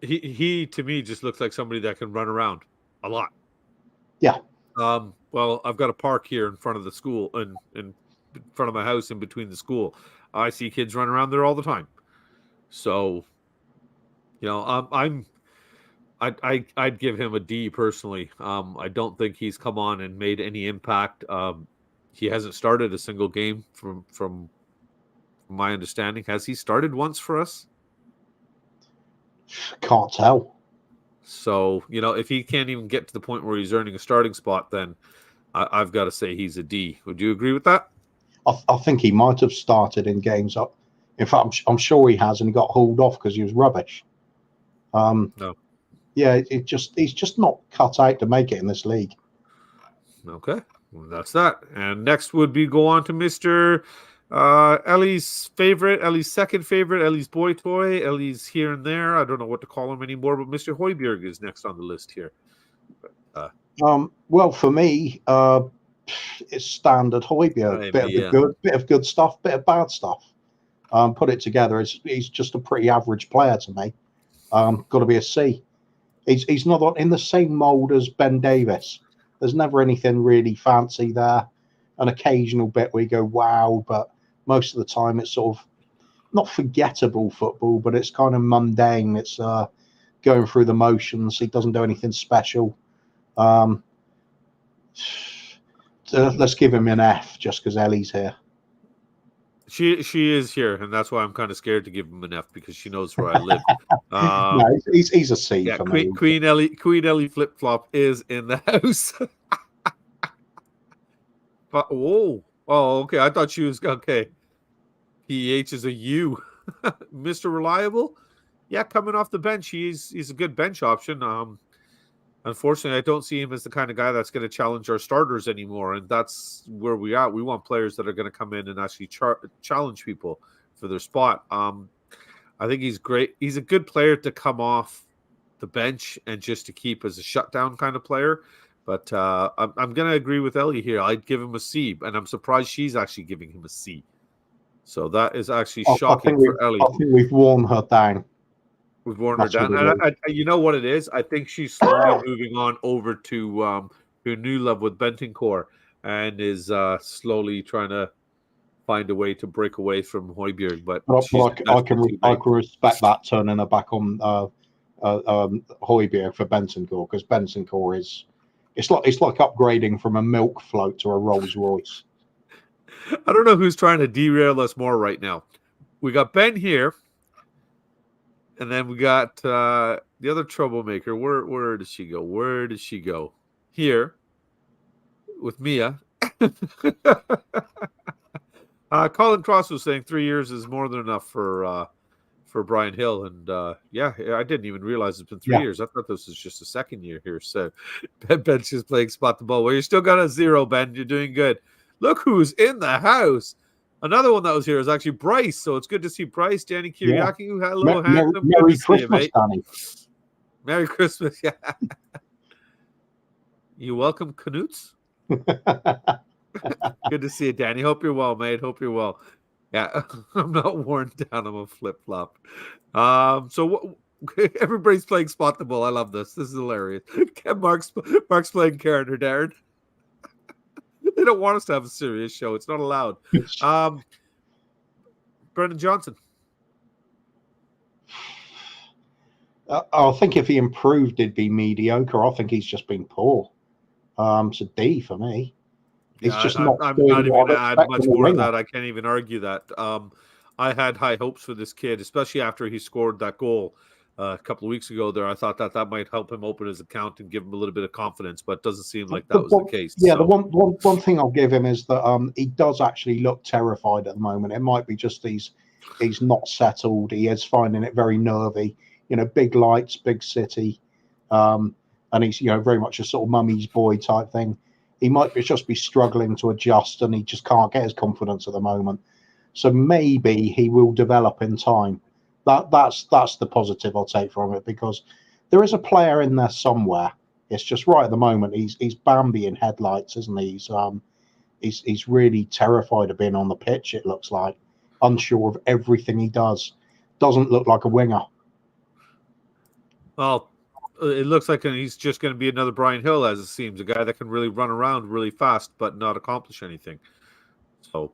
He to me just looks like somebody that can run around a lot. Yeah. Well, I've got a park here in front of the school and in front of my house in between the school. I see kids running around there all the time. So, I'd give him a D personally. I don't think he's come on and made any impact. He hasn't started a single game from my understanding. Has he started once for us? Can't tell. So, if he can't even get to the point where he's earning a starting spot, then I've got to say he's a D. Would you agree with that? I think he might have started in games up. In fact, I'm sure he has, and he got hauled off because he was rubbish. No. Yeah, he's just not cut out to make it in this league. Okay, well, that's that. And next would be go on to Mr. Ellie's second favorite, Ellie's boy toy. Ellie's here and there. I don't know what to call him anymore, but Mr. Hoiberg is next on the list here. Well, for me, it's standard Hoiberg. Bit of good stuff, bit of bad stuff. Put it together, he's just a pretty average player to me. Got to be a C. He's not in the same mold as Ben Davis. There's never anything really fancy there. An occasional bit where you go, wow, but most of the time it's sort of not forgettable football, but it's kind of mundane. It's going through the motions. He doesn't do anything special. Let's give him an F just because Ellie's here. She is here, and that's why I'm kind of scared to give him an F because she knows where I live. No, he's a C for me. Queen Ellie flip flop is in the house. But okay. I thought she was okay. PH is a U. Mr. Reliable, yeah, coming off the bench, he's a good bench option. Unfortunately, I don't see him as the kind of guy that's going to challenge our starters anymore, and that's where we are. We want players that are going to come in and actually challenge people for their spot. I think he's great. He's a good player to come off the bench and just to keep as a shutdown kind of player. But I'm going to agree with Ellie here. I'd give him a C, and I'm surprised she's actually giving him a C. So that is actually shocking for Ellie. I think we've worn her down. We've worn her down. And you know what it is? I think she's slowly moving on over to new love with Bentancur and is slowly trying to find a way to break away from Hoiberg. But I can respect that turning her back on Hoiberg for Bentancur, because Bentancur is it's like upgrading from a milk float to a Rolls Royce. I don't know who's trying to derail us more right now. We got Ben here. And then we got the other troublemaker. Where does she go? Where does she go? Here with Mia. Colin Cross was saying 3 years is more than enough for Brian Hill. And yeah, I didn't even realize it's been 3 years. I thought this was just a second year here. So Ben's just playing spot the ball. Well, you still got a 0, Ben. You're doing good. Look who's in the house. Another one that was here is actually Bryce, so it's good to see Bryce, Danny Kiriaki. Hello, handsome. Merry Christmas, Danny. Merry Christmas, yeah. You welcome, Knoots? Good to see you, Danny. Hope you're well, mate. Hope you're well. Yeah, I'm not worn down. I'm a flip-flop. So everybody's playing spot the ball. I love this. This is hilarious. Mark's playing Karen or Darren. They don't want us to have a serious show. It's not allowed. Brendan Johnson. I think if he improved, it'd be mediocre. I think he's just been poor. It's a D for me. He's Yeah, just not I'm not doing even what going I'd to add expect much from a more to winger. that. I can't even argue that. I had high hopes for this kid, especially after he scored that goal a couple of weeks ago. There, I thought that might help him open his account and give him a little bit of confidence, but it doesn't seem like that was the case. Yeah, the So. one thing I'll give him is that he does actually look terrified at the moment. It might be just he's not settled. He is finding it very nervy. Big lights, big city, and he's very much a sort of mummy's boy type thing. He might just be struggling to adjust, and he just can't get his confidence at the moment. So maybe he will develop in time. That's the positive I'll take from it, because there is a player in there somewhere. It's just right at the moment he's Bambi in headlights, isn't he? He's really terrified of being on the pitch. It looks like unsure of everything he does. Doesn't look like a winger. Well, it looks like he's just going to be another Brian Hill, as it seems, a guy that can really run around really fast but not accomplish anything. So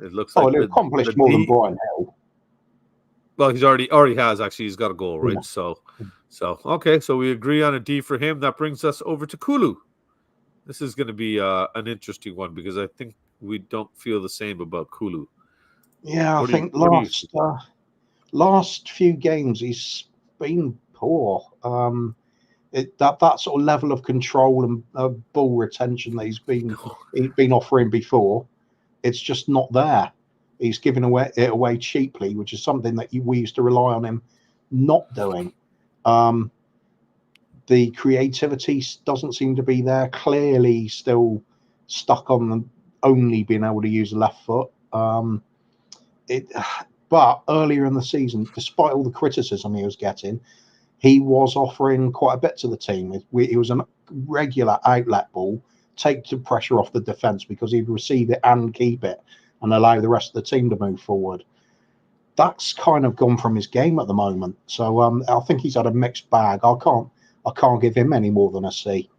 it looks like He the accomplished more than D. Brian Hill. Well, he's already has actually. He's got a goal, right? Yeah. So okay. So we agree on a D for him. That brings us over to Kulu. This is going to be an interesting one because I think we don't feel the same about Kulu. Yeah, I think last few games he's been poor. That sort of level of control and ball retention that he's been offering before, it's just not there. He's giving it away cheaply, which is something that we used to rely on him not doing. The creativity doesn't seem to be there. Clearly, still stuck on only being able to use the left foot. But earlier in the season, despite all the criticism he was getting, he was offering quite a bit to the team. He was a regular outlet ball, take the pressure off the defence, because he'd receive it and keep it and allow the rest of the team to move forward. That's kind of gone from his game at the moment. So I think he's had a mixed bag. I can't give him any more than a C.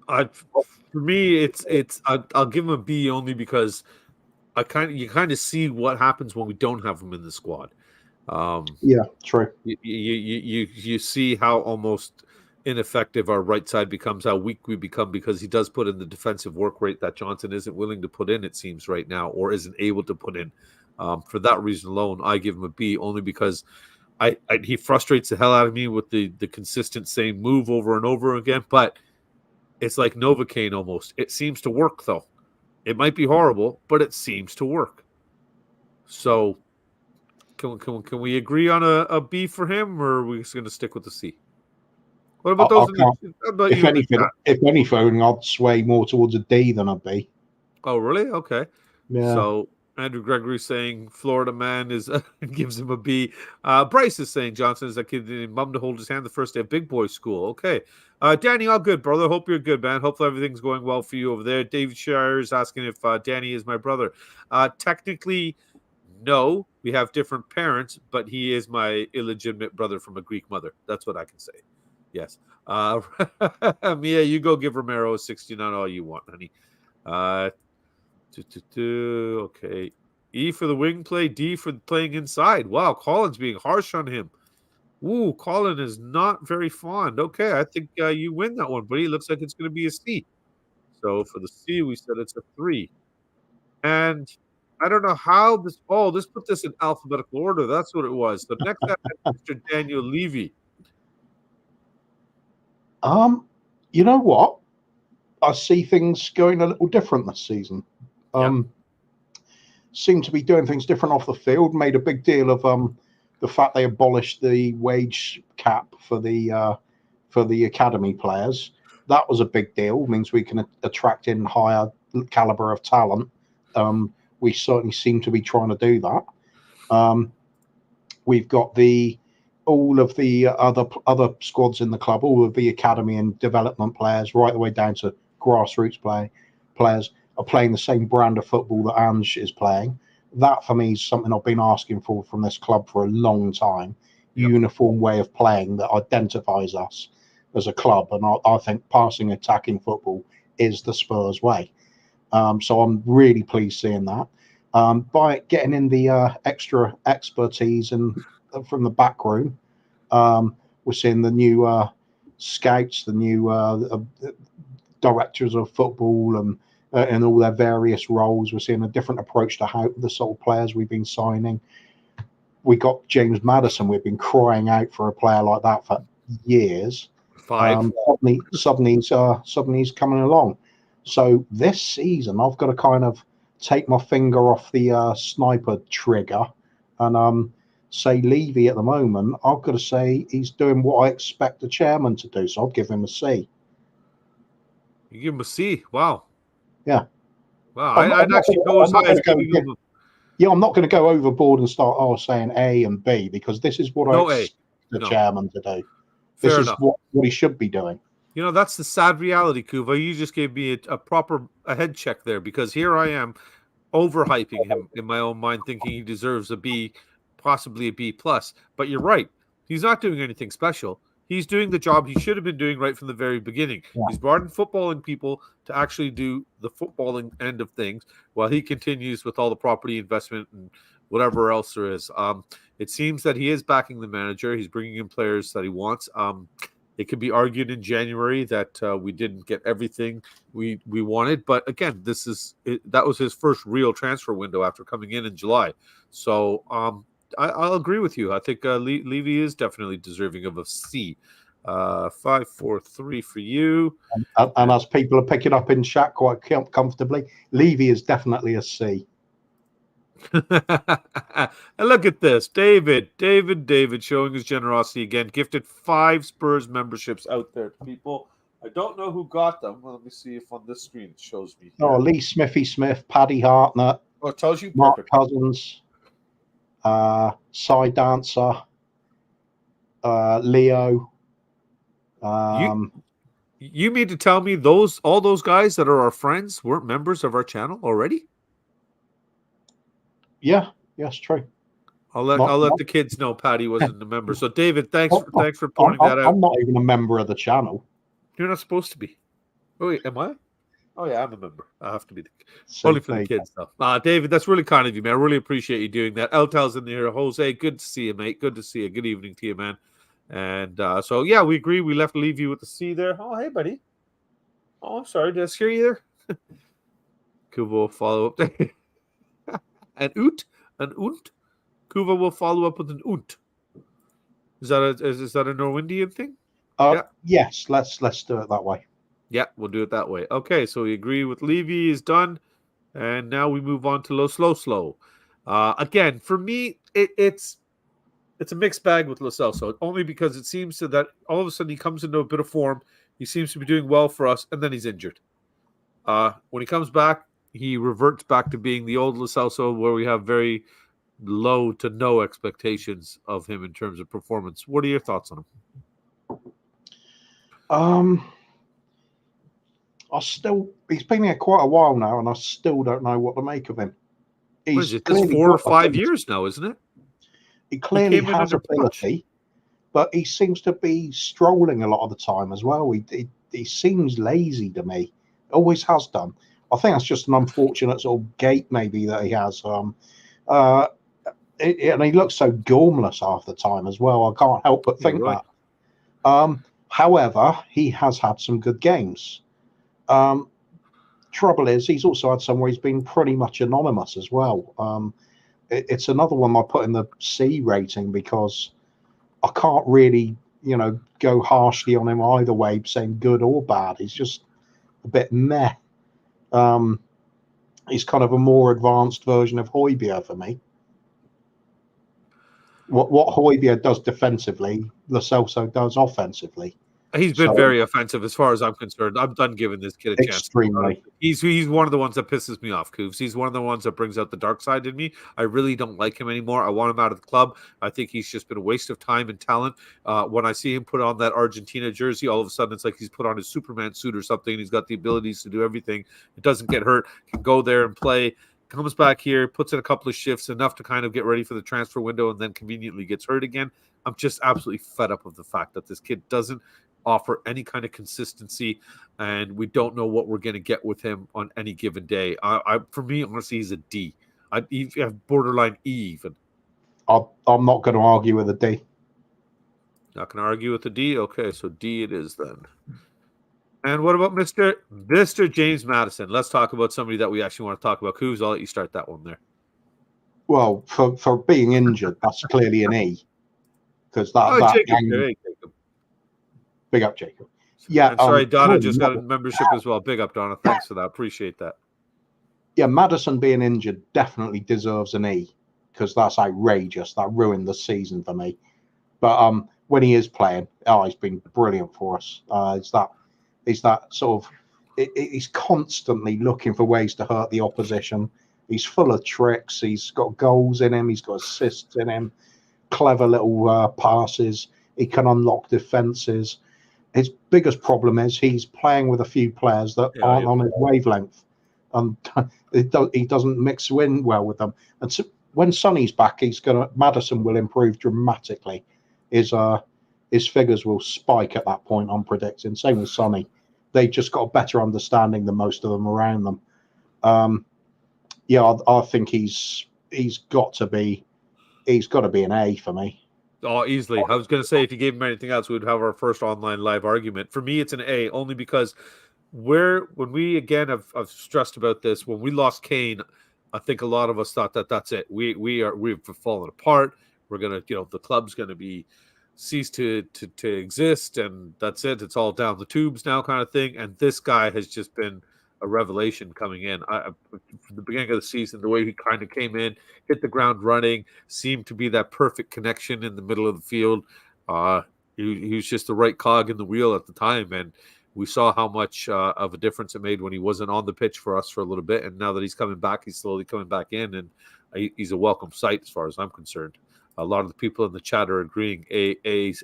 For me, I'll give him a B only because you kind of see what happens when we don't have him in the squad. Yeah, true. You see how almost ineffective our right side becomes, how weak we become, because he does put in the defensive work rate that Johnson isn't willing to put in, it seems, right now, or isn't able to put in. For that reason alone, I give him a B only because he frustrates the hell out of me with the consistent same move over and over again. But it's like Novocaine almost. It seems to work, though. It might be horrible, but it seems to work. So can we agree on a B for him, or are we just going to stick with the C? What about those? If anything, I'd sway more towards a D than a B. Oh, really? Okay. Yeah. So Andrew Gregory saying Florida man is gives him a B. Bryce is saying Johnson is a kid named mum to hold his hand the first day of big boy school. Okay. Danny, all good, brother. Hope you're good, man. Hopefully everything's going well for you over there. David Shire is asking if Danny is my brother. Technically, no. We have different parents, but he is my illegitimate brother from a Greek mother. That's what I can say. Yes. Mia, you go give Romero a 69 all you want, honey. Okay. E for the wing play, D for playing inside. Wow, Colin's being harsh on him. Ooh, Colin is not very fond. Okay, I think you win that one, buddy. Looks like it's going to be a C. So for the C, we said it's a 3. And I don't know how this. Oh, this put this in alphabetical order. That's what it was. So next up, Mr. Daniel Levy. You know what? I see things going a little different this season. Seem to be doing things different off the field. Made a big deal of the fact they abolished the wage cap for the academy players. That was a big deal. It means we can attract in higher caliber of talent. We certainly seem to be trying to do that. We've got all of the other squads in the club, all of the academy and development players, right the way down to grassroots players, are playing the same brand of football that Ange is playing. That, for me, is something I've been asking for from this club for a long time. Yep. Uniform way of playing that identifies us as a club. And I think passing, attacking football is the Spurs way. So I'm really pleased seeing that. By getting in the extra expertise and from the back room, We're seeing the new scouts, the new directors of football, and all their various roles. We're seeing a different approach to how the sort of players we've been signing. We got James Maddison. We've been crying out for a player like that for years. Suddenly he's coming along. So this season, I've got to kind of take my finger off the sniper trigger and say Levy at the moment. I've got to say he's doing what I expect the chairman to do. So I'll give him a C. You give him a C. Wow. Yeah. Wow. I'd actually go as high as giving him. Yeah, I'm not going to go overboard and start saying A and B, because this is what I expect the chairman to do. This is what he should be doing. You know, that's the sad reality, Kuva. You just gave me a proper head check there, because here I am overhyping him in my own mind, thinking he deserves a B, possibly a B+. But you're right. He's not doing anything special. He's doing the job he should have been doing right from the very beginning. Yeah. He's brought in footballing people to actually do the footballing end of things while he continues with all the property investment and whatever else there is. It seems that he is backing the manager. He's bringing in players that he wants. It could be argued in January that we didn't get everything we wanted. But again, that was his first real transfer window after coming in July. So I'll agree with you. I think Levy is definitely deserving of a C. 5, 4, 3 for you. And as people are picking up in chat quite comfortably, Levy is definitely a C. And look at this. David showing his generosity again. Gifted 5 Spurs memberships out there to people. I don't know who got them. Well, let me see if on this screen it shows me. Oh, Lee Smithy Smith, Paddy Hartnett. Oh, it tells you. Mark Perfect. Cousins. Cy Dancer, Leo. You mean to tell me all those guys that are our friends weren't members of our channel already? Yeah, yes, true. I'll let the kids know Patty wasn't a member. So David, thanks for pointing that out. I'm not even a member of the channel. You're not supposed to be. Oh wait, am I? Oh yeah, I'm a member. I have to be only for the kids though. David, that's really kind of you, man. I really appreciate you doing that. Eltel's in there. Jose, good to see you, mate. Good to see you. Good evening to you, man. And so yeah, we agree. We left Levy with the C there. Oh, hey, buddy. Oh, I'm sorry. Did I scare you there? Kuva will follow up. An unt. Kuva will follow up with an unt. Is that a Norwegian thing? Yeah. Yes. Let's do it that way. Yeah, we'll do it that way. Okay, so we agree with Levy is done, and now we move on to Lo Slow. Again, for me, it's a mixed bag with Lo Celso, only because it seems that all of a sudden he comes into a bit of form. He seems to be doing well for us, and then he's injured. When he comes back, he reverts back to being the old Lo Celso, where we have very low to no expectations of him in terms of performance. What are your thoughts on him? He's been here quite a while now, and I still don't know what to make of him. It's 4 or 5 years now, isn't it? He clearly has ability, but he seems to be strolling a lot of the time as well. He seems lazy to me. Always has done. I think that's just an unfortunate sort of gait maybe that he has. And he looks so gormless half the time as well. I can't help but think that. However, he has had some good games. Trouble is, he's also had some where he's been pretty much anonymous as well. It's another one I put in the C rating because I can't really, go harshly on him either way, saying good or bad. He's just a bit meh. He's kind of a more advanced version of Højbjerg for me. What Højbjerg does defensively, Lo Celso does offensively. He's been very offensive as far as I'm concerned. I'm done giving this kid a chance. Extremely. He's one of the ones that pisses me off, Coovs. He's one of the ones that brings out the dark side in me. I really don't like him anymore. I want him out of the club. I think he's just been a waste of time and talent. When I see him put on that Argentina jersey, all of a sudden it's like he's put on his Superman suit or something. He's got the abilities to do everything. It doesn't get hurt. Can go there and play. Comes back here, puts in a couple of shifts, enough to kind of get ready for the transfer window, and then conveniently gets hurt again. I'm just absolutely fed up of the fact that this kid doesn't offer any kind of consistency, and we don't know what we're going to get with him on any given day. For me, honestly, he's a D. I have borderline E even. I'm not going to argue with a D. Not going to argue with the D. Okay, so D it is then. And what about Mr. James Madison? Let's talk about somebody that we actually want to talk about. Coos, I'll let you start that one there. Well, for being injured, that's clearly an E. Because that Jacob. Hey, Jacob. Big up, Jacob. Yeah. And sorry, Donna just got a membership as well. Big up, Donna. Thanks for that. Appreciate that. Yeah, Madison being injured definitely deserves an E because that's outrageous. That ruined the season for me. But when he is playing, he's been brilliant for us. It's that sort of he's constantly looking for ways to hurt the opposition. He's full of tricks. He's got goals in him. He's got assists in him. Clever little passes. He can unlock defenses. His biggest problem is he's playing with a few players that aren't on his wavelength, and he doesn't mix in well with them. And so when Sonny's back, Madison will improve dramatically. His figures will spike at that point. I'm predicting. Same with Sonny. They just got a better understanding than most of them around them. I think he's got to be an A for me. Oh, easily. I was going to say if you gave him anything else, we'd have our first online live argument. For me, it's an A, only because when we again have stressed about this, when we lost Kane, I think a lot of us thought that's it. We've fallen apart. We're gonna, the club's gonna be cease to exist, and that's it. It's all down the tubes now, kind of thing. And this guy has just been a revelation coming in. From the beginning of the season, the way he kind of came in, hit the ground running, seemed to be that perfect connection in the middle of the field. He was just the right cog in the wheel at the time, and we saw how much of a difference it made when he wasn't on the pitch for us for a little bit. And now that he's coming back, he's slowly coming back in, and he's a welcome sight as far as I'm concerned. A lot of the people in the chat are agreeing. A's.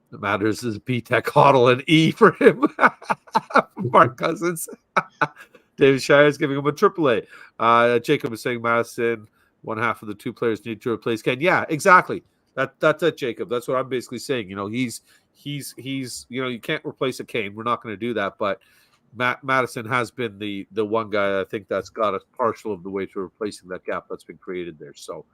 It matters is B-Tech Hoddle and E for him. Mark Cousins. David Shire is giving him a AAA. Jacob is saying Madison, one half of the two players need to replace Ken. Yeah, exactly. That's it, Jacob. That's what I'm basically saying. He's you can't replace a Kane. We're not going to do that. But Madison has been the one guy I think that's got us partial of the way to replacing that gap that's been created there. So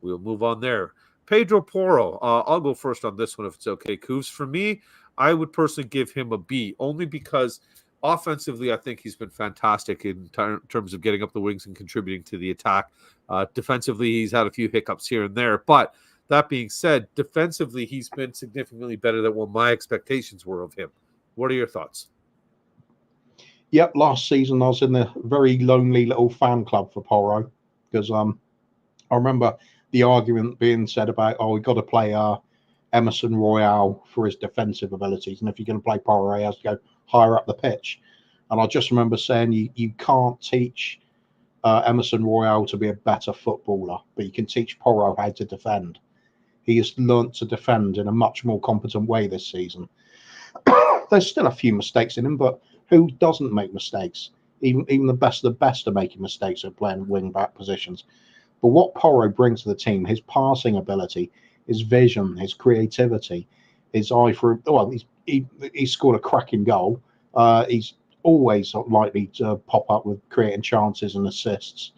we'll move on there. Pedro Porro. I'll go first on this one if it's okay, Coos. For me, I would personally give him a B, only because offensively, I think he's been fantastic in terms of getting up the wings and contributing to the attack. Defensively, he's had a few hiccups here and there. But that being said, defensively, he's been significantly better than what my expectations were of him. What are your thoughts? Yep, last season I was in the very lonely little fan club for Porro because I remember the argument being said about, we've got to play Emerson Royale for his defensive abilities. And if you're going to play Porro, he has to go higher up the pitch. And I just remember saying you can't teach Emerson Royale to be a better footballer, but you can teach Porro how to defend. He has learnt to defend in a much more competent way this season. There's still a few mistakes in him, but who doesn't make mistakes? Even the best of the best are making mistakes at playing wing-back positions. But what Porro brings to the team, his passing ability, his vision, his creativity, his eye for, he scored a cracking goal. He's always likely to pop up with creating chances and assists.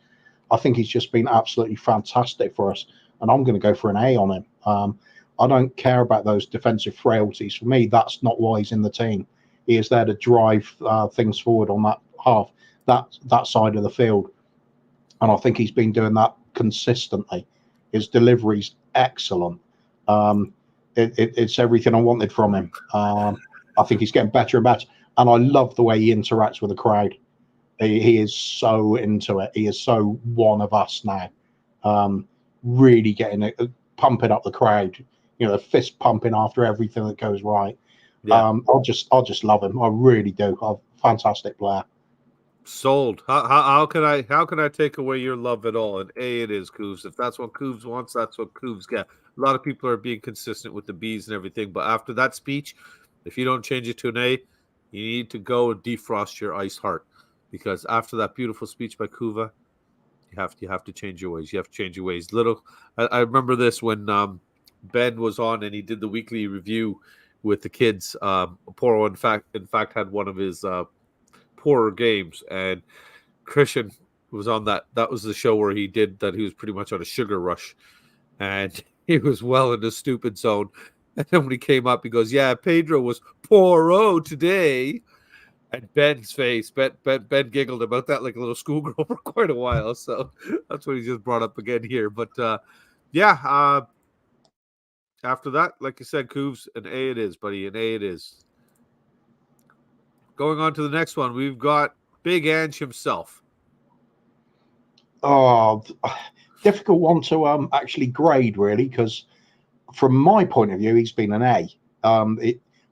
I think he's just been absolutely fantastic for us, and I'm going to go for an A on him. I don't care about those defensive frailties. For me, that's not why he's in the team. He is there to drive things forward on that half, that side of the field. And I think he's been doing that consistently. His delivery's excellent. It's everything I wanted from him. I think he's getting better and better. And I love the way he interacts with the crowd. He is so into it. He is so one of us now. Really getting it, pumping up the crowd. The fist pumping after everything that goes right. Yeah. I just love him. I really do. A fantastic player. Sold. How can I take away your love at all? An A it is, Coos. If that's what Coos wants, that's what Coos get. A lot of people are being consistent with the B's and everything, but after that speech, if you don't change it to an A, you need to go and defrost your ice heart, because after that beautiful speech by Kuva, you have to change your ways. You have to change your ways. I remember this when Ben was on and he did the weekly review with the kids. Porro, in fact, had one of his poorer games, and Christian was on that. That was the show where he did that. He was pretty much on a sugar rush, and He was well in the stupid zone. And then when he came up, he goes, "Yeah, Pedro was poor today." And Ben's face, Ben giggled about that like a little schoolgirl for quite a while. So that's what he just brought up again here. But yeah, after that, like you said, Cooves, an A it is, buddy. An A it is. Going on to the next one, we've got Big Ange himself. Oh, difficult one to actually grade, really, because from my point of view, he's been an A.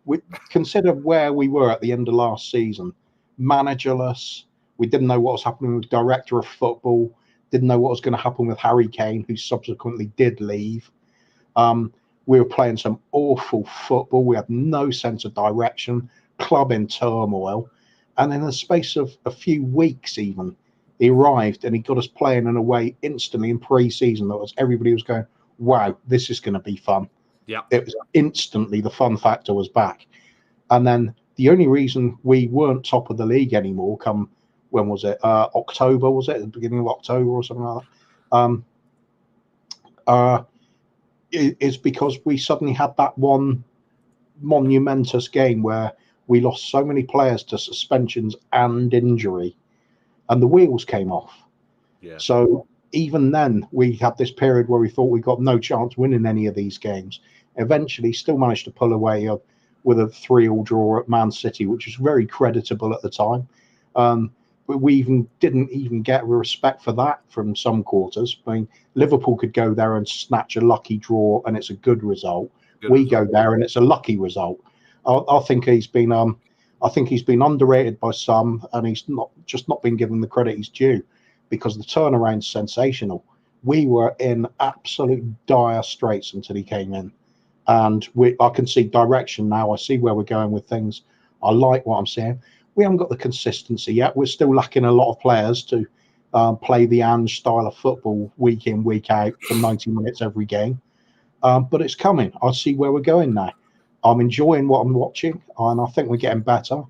We consider where we were at the end of last season, managerless. We didn't know what was happening with director of football. Didn't know what was going to happen with Harry Kane, who subsequently did leave. We were playing some awful football. We had no sense of direction. Club in turmoil, and in the space of a few weeks, even he arrived and he got us playing in a way instantly in pre-season that was everybody was going, "Wow, this is going to be fun." Yeah, it was instantly the fun factor was back. And then the only reason we weren't top of the league anymore, come when was it? October, was it? At the beginning of October or something like that. Is because we suddenly had that one monumentous game where we lost so many players to suspensions and injury, and the wheels came off. yeah. So even then, we had this period where we thought we got no chance winning any of these games. Eventually, still managed to pull away with a 3-3 draw at Man City, which was very creditable at the time. But we didn't even get respect for that from some quarters. I mean, Liverpool could go there and snatch a lucky draw, and it's a good result. We go there and it's a lucky result. I think he's been underrated by some, and he's not been given the credit he's due, because the turnaround's sensational. We were in absolute dire straits until he came in, and I can see direction now. I see where we're going with things. I like what I'm seeing. We haven't got the consistency yet. We're still lacking a lot of players to play the Ange style of football week in, week out for 90 minutes every game. But it's coming. I see where we're going now. I'm enjoying what I'm watching, and I think we're getting better.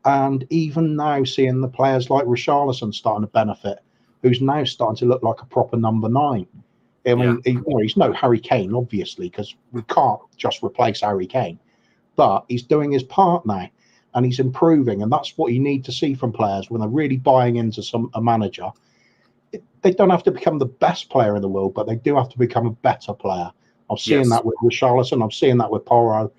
And even now, seeing the players like Richarlison starting to benefit, who's now starting to look like a proper number 9. I mean, he's no Harry Kane, obviously, because we can't just replace Harry Kane. But he's doing his part now, and he's improving. And that's what you need to see from players when they're really buying into a manager. They don't have to become the best player in the world, but they do have to become a better player. I'm seeing that with Richarlison. I'm seeing that with Porro.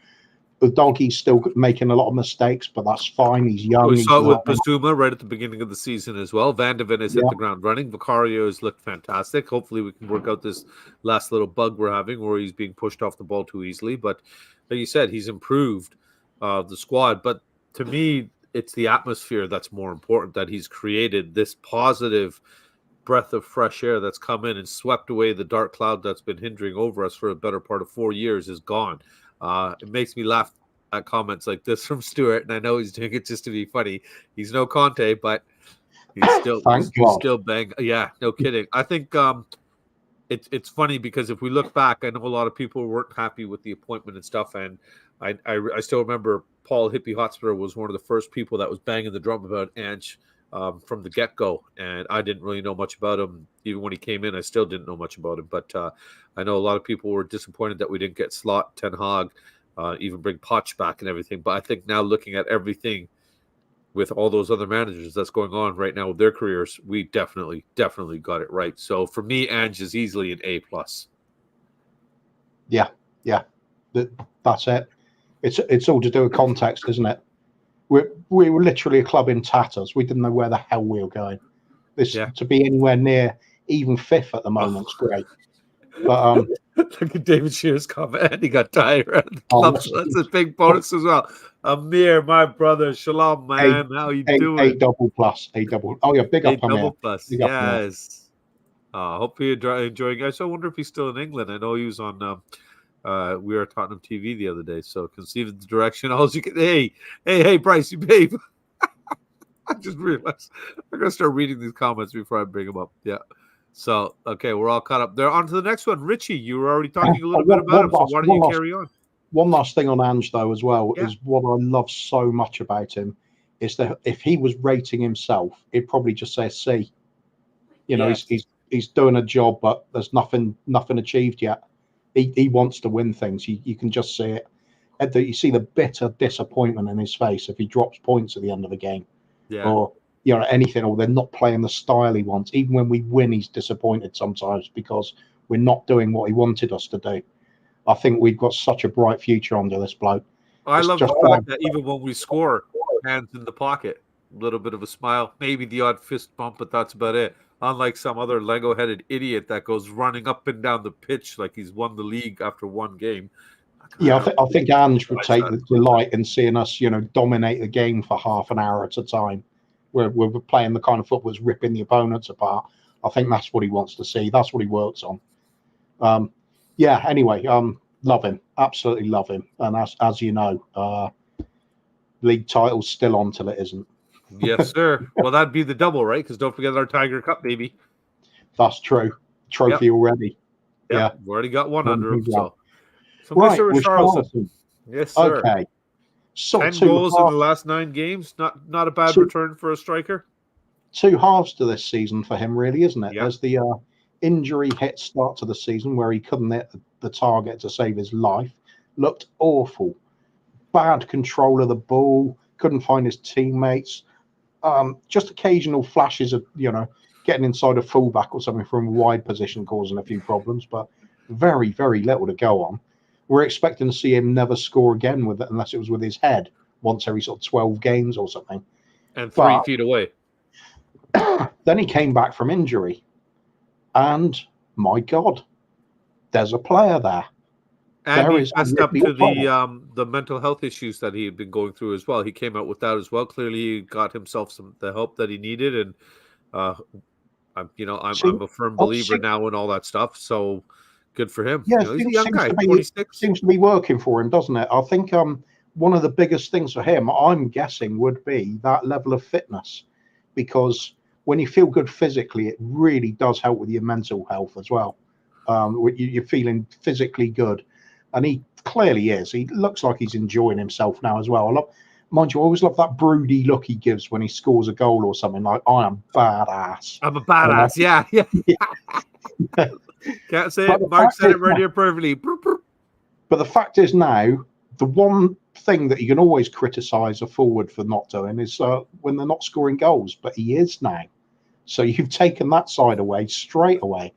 The doggy's still making a lot of mistakes, but that's fine. He's young. We saw it with Basuma right at the beginning of the season as well. Van de Ven has hit the ground running. Vicario has looked fantastic. Hopefully we can work out this last little bug we're having where he's being pushed off the ball too easily. But like you said, he's improved the squad. But to me, it's the atmosphere that's more important, that he's created this positive breath of fresh air that's come in and swept away the dark cloud that's been hindering over us for a better part of 4 years is gone. It makes me laugh at comments like this from Stuart, and I know he's doing it just to be funny. He's no Conte, but he's still bang. Yeah, no kidding. I think it's funny because if we look back, I know a lot of people weren't happy with the appointment and stuff, and I still remember Paul Hippie Hotspur was one of the first people that was banging the drum about Ange from the get-go, and I didn't really know much about him. Even when he came in, I still didn't know much about him, but I know a lot of people were disappointed that we didn't get Slot, Ten Hag, even bring Poch back and everything. But I think now, looking at everything with all those other managers that's going on right now with their careers, we definitely got it right. So for me, Ange is easily an A+. Yeah, that's it. It's all to do with context, isn't it? We were literally a club in tatters. We didn't know where the hell we were going. To be anywhere near even 5th at the moment's great. But look at David Shearer's comment, and he got tired around the club. So that's a big bonus as well. Amir, my brother, shalom, man. How you doing? A double plus. Oh yeah, big up Amir. Plus. Yes. Hope you're enjoying it. I wonder if he's still in England. I know he was on We Are Tottenham TV the other day, so conceive the direction. All you can, hey, Bryce, you babe. I just realized I'm gonna start reading these comments before I bring them up. Yeah. So okay, we're all caught up. There. On to the next one. Richie, you were already talking a little bit about him, so why don't you carry on? One last thing on Ange though as well is what I love so much about him is that if he was rating himself, he'd probably just say a C. You know, he's doing a job, but there's nothing achieved yet. he wants to win things. You can just see it. You see the bitter disappointment in his face if he drops points at the end of the game, or anything, or they're not playing the style he wants. Even when we win, he's disappointed sometimes because we're not doing what he wanted us to do. I think we've got such a bright future under this bloke. I love the fact that even when we score, hands in the pocket, a little bit of a smile, maybe the odd fist bump, but that's about it. Unlike some other Lego-headed idiot that goes running up and down the pitch like he's won the league after one game. Yeah, I think Ange would take the delight in seeing us, dominate the game for half an hour at a time. We're playing the kind of football that's ripping the opponents apart. I think that's what he wants to see. That's what he works on. Anyway, love him. Absolutely love him. And as you know, league title's still on till it isn't. Yes, sir. Well, that'd be the double, right? Because don't forget our Tiger Cup, baby. That's true. Trophy already. Yeah. We've already got one under him. So right, Mr. Richarlison. Yes, sir. Okay. So 10 goals in the last 9 games. Not a bad return for a striker. 2 halves to this season for him, really, isn't it? Yep. There's the injury hit start to the season where he couldn't hit the target to save his life. Looked awful. Bad control of the ball. Couldn't find his teammates. Just occasional flashes of, getting inside a fullback or something from a wide position causing a few problems, but very, very little to go on. We're expecting to see him never score again with it unless it was with his head once every sort of 12 games or something. And 3 feet away. Then he came back from injury. And, my God, there's a player there. And he messed up to the mental health issues that he had been going through as well. He came out with that as well. Clearly, he got himself the help that he needed, and I'm a firm believer now in all that stuff. So good for him. Yeah, he's a young guy, 26. Seems to be working for him, doesn't it? I think one of the biggest things for him, I'm guessing, would be that level of fitness, because when you feel good physically, it really does help with your mental health as well. You're feeling physically good. And he clearly is. He looks like he's enjoying himself now as well. Mind you, I always love that broody look he gives when he scores a goal or something, like, I am badass. I'm a badass, yeah. Can't say it. Mark said it right here perfectly. But the fact is now, the one thing that you can always criticise a forward for not doing is when they're not scoring goals, but he is now. So you've taken that side away straight away.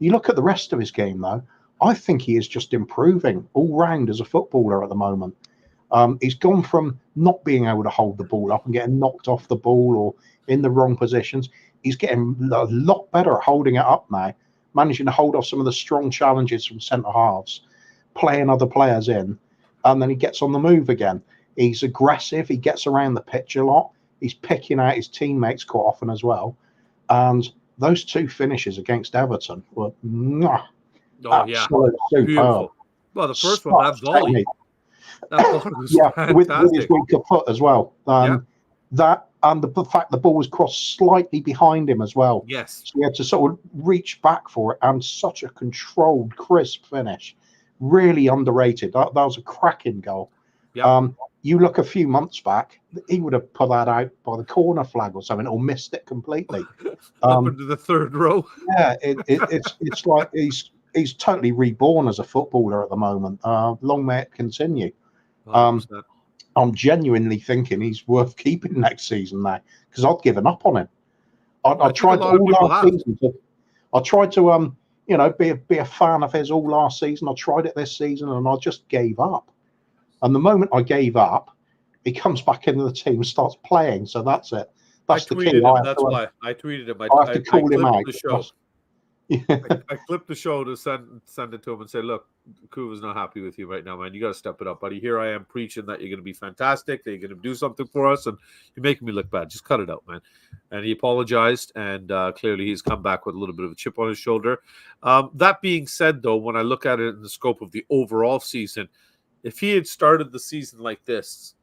You look at the rest of his game, though, I think he is just improving all round as a footballer at the moment. He's gone from not being able to hold the ball up and getting knocked off the ball or in the wrong positions. He's getting a lot better at holding it up now, managing to hold off some of the strong challenges from centre halves, playing other players in, and then he gets on the move again. He's aggressive. He gets around the pitch a lot. He's picking out his teammates quite often as well. And those 2 finishes against Everton were beautiful. Well, the first one, that volley. With his weaker foot as well. That and the fact the ball was crossed slightly behind him as well. Yes. So he had to sort of reach back for it, and such a controlled, crisp finish. Really underrated. That was a cracking goal. Yep. You look a few months back, he would have put that out by the corner flag or something, or missed it completely. Up into the 3rd row. Yeah, it's like he's totally reborn as a footballer at the moment. Long may it continue. I'm genuinely thinking he's worth keeping next season now, because I've given up on him. I tried all last season. I tried to be a fan of his all last season. I tried it this season, and I just gave up. And the moment I gave up, he comes back into the team, starts playing. So that's it. That's the key. That's why I tweeted him. I have to call him out. I clipped the show to send it to him and say, look, Kuv is not happy with you right now, man. You got to step it up, buddy. Here I am preaching that you're going to be fantastic, that you're going to do something for us, and you're making me look bad. Just cut it out, man. And he apologized, and clearly he's come back with a little bit of a chip on his shoulder. That being said, though, when I look at it in the scope of the overall season, if he had started the season like this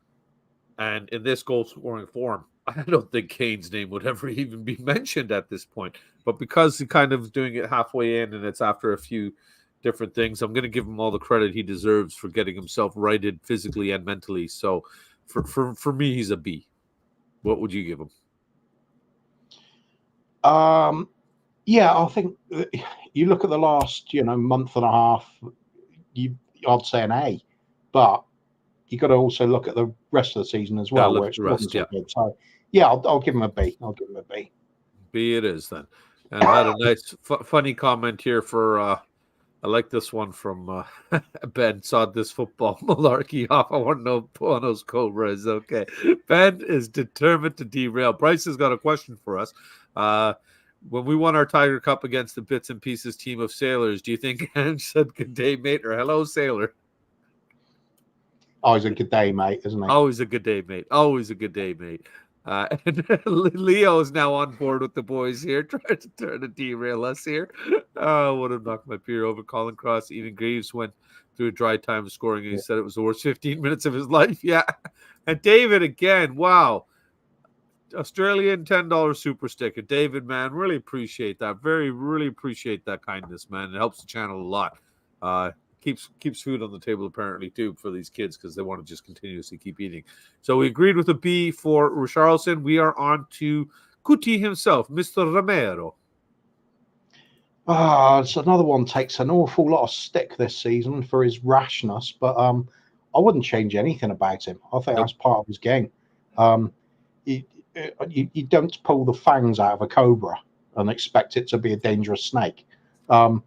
and in this goal-scoring form, I don't think Kane's name would ever even be mentioned at this point. But because he kind of doing it halfway in and it's after a few different things, I'm going to give him all the credit he deserves for getting himself righted physically and mentally. So for me, he's a B. What would you give him? Yeah, I think you look at the last, month and a half, I'd say an A, but you got to also look at the rest of the season as well, where it wasn't so good. So yeah, I'll give him a B. I'll give him a B. B it is then. And I had a nice, funny comment here for. I like this one from Ben. Saw this football malarkey off. I want to know Bono's Cobra is okay. Ben is determined to derail. Bryce has got a question for us. When we won our Tiger Cup against the Bits and Pieces team of sailors, do you think Ange said good day, mate, or hello, sailor? Always a good day, mate, isn't he? Always a good day, mate. Always a good day, mate. And Leo is now on board with the boys here, trying to derail us here. Would have knocked my peer over. Colin Cross, even Greaves went through a dry time scoring, and he said it was the worst 15 minutes of his life. Yeah. And David again, wow. Australian $10 super sticker. David, man, really appreciate that. Really appreciate that kindness, man. It helps the channel a lot. Keeps food on the table apparently too for these kids because they want to just continuously keep eating. So we agreed with a B for Richarlison. We are on to Kuti himself, Mr. Romero. It's another one takes an awful lot of stick this season for his rashness, but I wouldn't change anything about him. I think that's part of his game. You don't pull the fangs out of a cobra and expect it to be a dangerous snake. So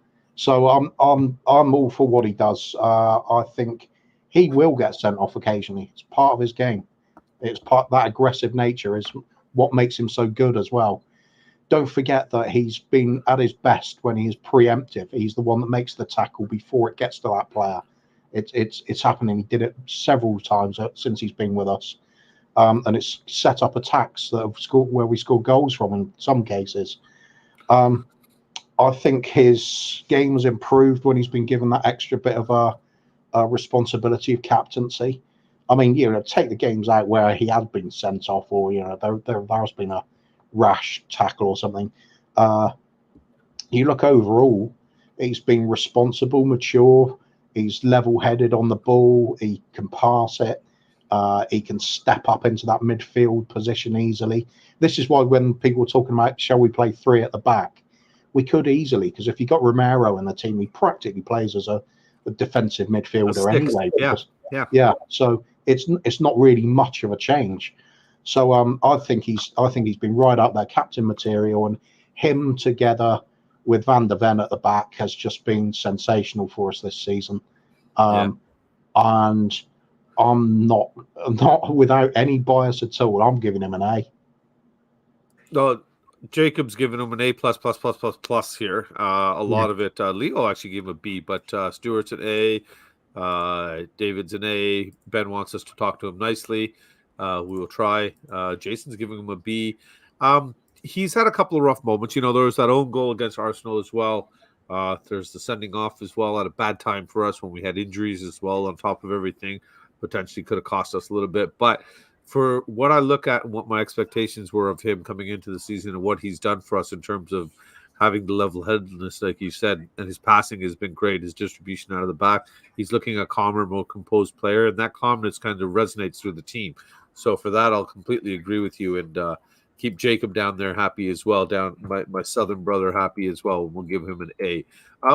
I'm all for what he does. I think he will get sent off occasionally. It's part of his game. It's part that aggressive nature is what makes him so good as well. Don't forget that he's been at his best when he is preemptive. He's the one that makes the tackle before it gets to that player. It's happening. He did it several times since he's been with us, and it's set up attacks that have scored where we score goals from in some cases. I think his game has improved when he's been given that extra bit of a responsibility of captaincy. I mean, take the games out where he has been sent off, or there has been a rash tackle or something. You look overall, he's been responsible, mature. He's level-headed on the ball. He can pass it. He can step up into that midfield position easily. This is why when people were talking about, shall we play three at the back? We could easily, because if you got Romero in the team, he practically plays as a defensive midfielder anyway. Yeah. So it's not really much of a change. So I think he's been right up there, captain material, and him together with Van der Ven at the back has just been sensational for us this season. And I'm not without any bias at all. I'm giving him an A. No, Jacob's giving him an A plus here. A lot of it. Leo actually gave him a B, but Stewart's an A. David's an A. Ben wants us to talk to him nicely. We will try. Jason's giving him a B. He's had a couple of rough moments. There was that own goal against Arsenal as well. There's the sending off as well at a bad time for us when we had injuries as well on top of everything. Potentially could have cost us a little bit. But for what I look at and what my expectations were of him coming into the season and what he's done for us in terms of having the level-headedness, like you said, and his passing has been great, his distribution out of the back. He's looking a calmer, more composed player, and that calmness kind of resonates through the team. So for that, I'll completely agree with you and keep Jacob down there happy as well, my southern brother happy as well. We'll give him an A.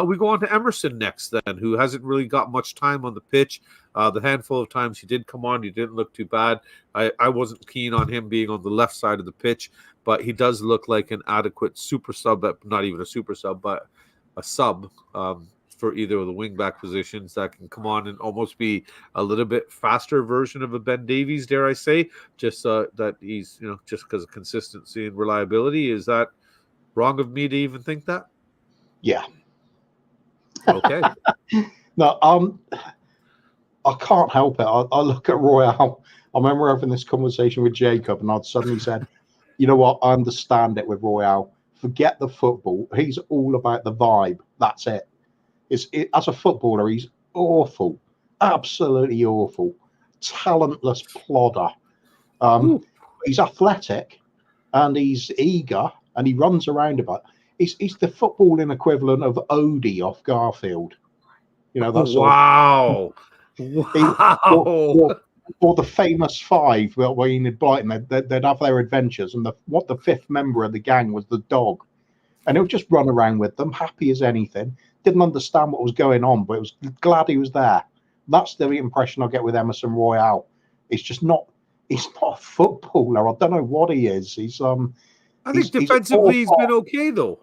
We go on to Emerson next then, who hasn't really got much time on the pitch. The handful of times he did come on, he didn't look too bad. I wasn't keen on him being on the left side of the pitch, but he does look like an adequate super sub, not even a super sub, but a sub for either of the wing-back positions that can come on and almost be a little bit faster version of a Ben Davies, dare I say, just that he's, just because of consistency and reliability. Is that wrong of me to even think that? Yeah. Okay. No, I can't help it. I look at Royale. I remember having this conversation with Jacob, and I'd suddenly said, you know what? I understand it with Royale. Forget the football. He's all about the vibe. That's it. As a footballer, he's awful. Absolutely awful. Talentless plodder. He's athletic, and he's eager, and he runs around about. He's the footballing equivalent of Odie off Garfield. That's wow. Or the famous five, where in Brighton they'd have their adventures, and the fifth member of the gang was the dog, and he'll just run around with them, happy as anything. didn't understand what was going on, but it was glad he was there. That's the impression I get with Emerson Royale. He's just not. He's not a footballer. I don't know what he is. I think defensively he's been okay though.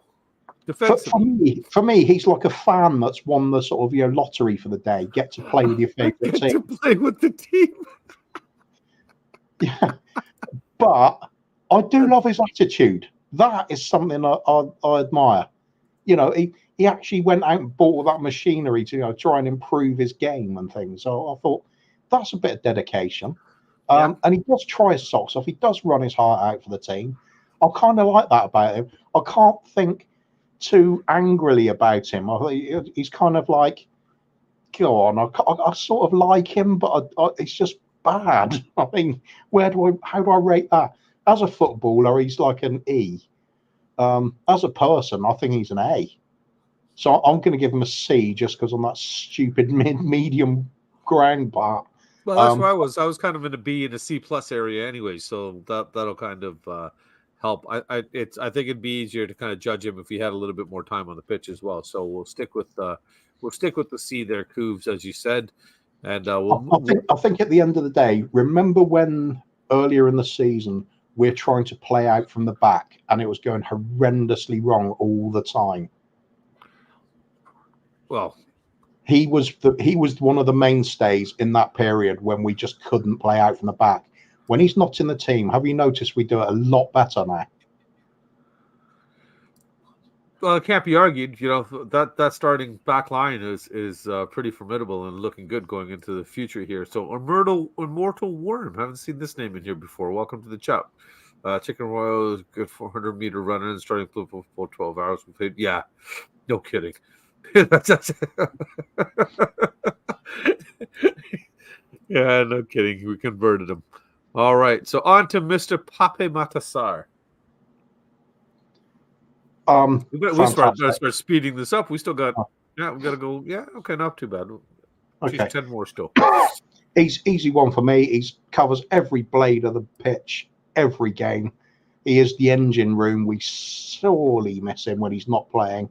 For me, he's like a fan that's won the sort of lottery for the day. Get to play with your favorite team. To play with the team. Yeah, but I do love his attitude. That is something I admire. He actually went out and bought all that machinery to try and improve his game and things. So I thought that's a bit of dedication. And he does try his socks off. He does run his heart out for the team. I kind of like that about him. I can't think too angrily about him. He's kind of like, go on. I sort of like him, but it's just bad. I mean, how do I rate that? As a footballer, he's like an E. As a person, I think he's an A. So I'm going to give him a C just because on that stupid medium ground part. Well, that's where I was. I was kind of in a B and a C plus area anyway, so that'll kind of help. I think it'd be easier to kind of judge him if he had a little bit more time on the pitch as well. So we'll stick with the C there, Kuvs, as you said, and I think at the end of the day, remember when earlier in the season we're trying to play out from the back and it was going horrendously wrong all the time. Well, he was one of the mainstays in that period when we just couldn't play out from the back. When he's not in the team, have you noticed we do it a lot better now? Well, it can't be argued. That starting back line is pretty formidable and looking good going into the future here. So, Immortal Worm, haven't seen this name in here before. Welcome to the chat. Chicken Royal is a good 400-meter runner and starting for 12 hours. Yeah, no kidding. Yeah, no kidding. We converted him. All right, so on to Mr. Pape Matassar. We start speeding this up. We still got. Yeah, we got to go. Yeah, okay, not too bad. Okay, 10 more still. He's easy one for me. He covers every blade of the pitch, every game. He is the engine room. We sorely miss him when he's not playing.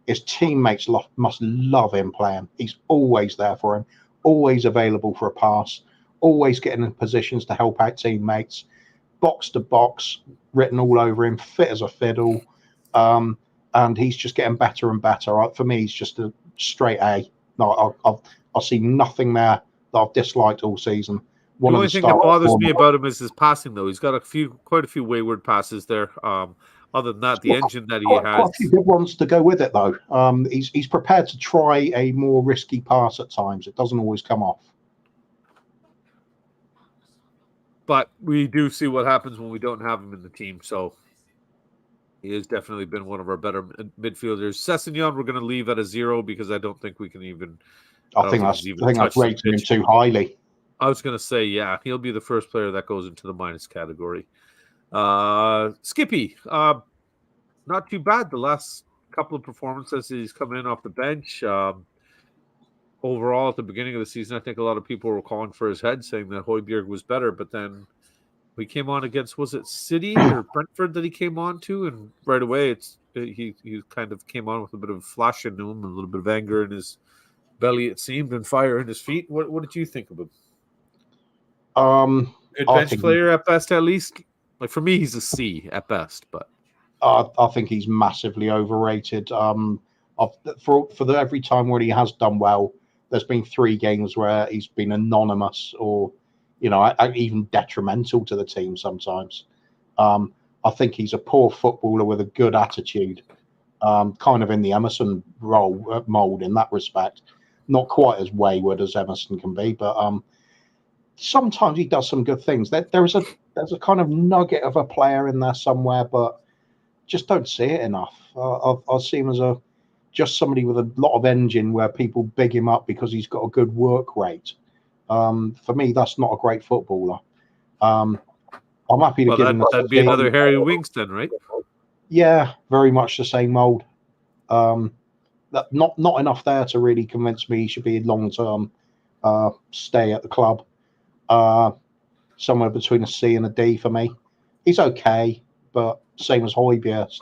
His teammates must love him playing. He's always there for him, always available for a pass, always getting in positions to help out teammates, box to box, written all over him, fit as a fiddle. And he's just getting better and better. For me, he's just a straight A. No, I've seen nothing there that I've disliked all season. The only thing that bothers me about him is his passing, though. He's got quite a few wayward passes there. Other than that, the engine that he has. Quite a few good ones to go with it, though. He's prepared to try a more risky pass at times. It doesn't always come off. But we do see what happens when we don't have him in the team. So he has definitely been one of our better midfielders. Sessegnon, we're going to leave at a 0 because I don't think we can even. I think that's rating him too highly. I was going to say, yeah, he'll be the first player that goes into the minus category. Skippy, not too bad. The last couple of performances he's come in off the bench. Overall, at the beginning of the season, I think a lot of people were calling for his head, saying that Højbjerg was better. But then we came on against, was it City or Brentford that he came on to? And right away, he kind of came on with a bit of flash in him, a little bit of anger in his belly, it seemed, and fire in his feet. What did you think of him? Good bench player at best, at least. Like for me, he's a C at best, but I think he's massively overrated. For every time where he has done well, there's been 3 games where he's been anonymous or, even detrimental to the team sometimes. I think he's a poor footballer with a good attitude, kind of in the Emerson role mold in that respect. Not quite as wayward as Emerson can be, but sometimes he does some good things. There's a kind of nugget of a player in there somewhere, but just don't see it enough. I see him as just somebody with a lot of engine where people big him up because he's got a good work rate. For me, that's not a great footballer. I'm happy to give him. That'd be another Harry Winks then, right? Yeah, very much the same mold. Not enough there to really convince me he should be a long-term stay at the club. Somewhere between a C and a D for me. He's okay, but same as Højbjerg, it's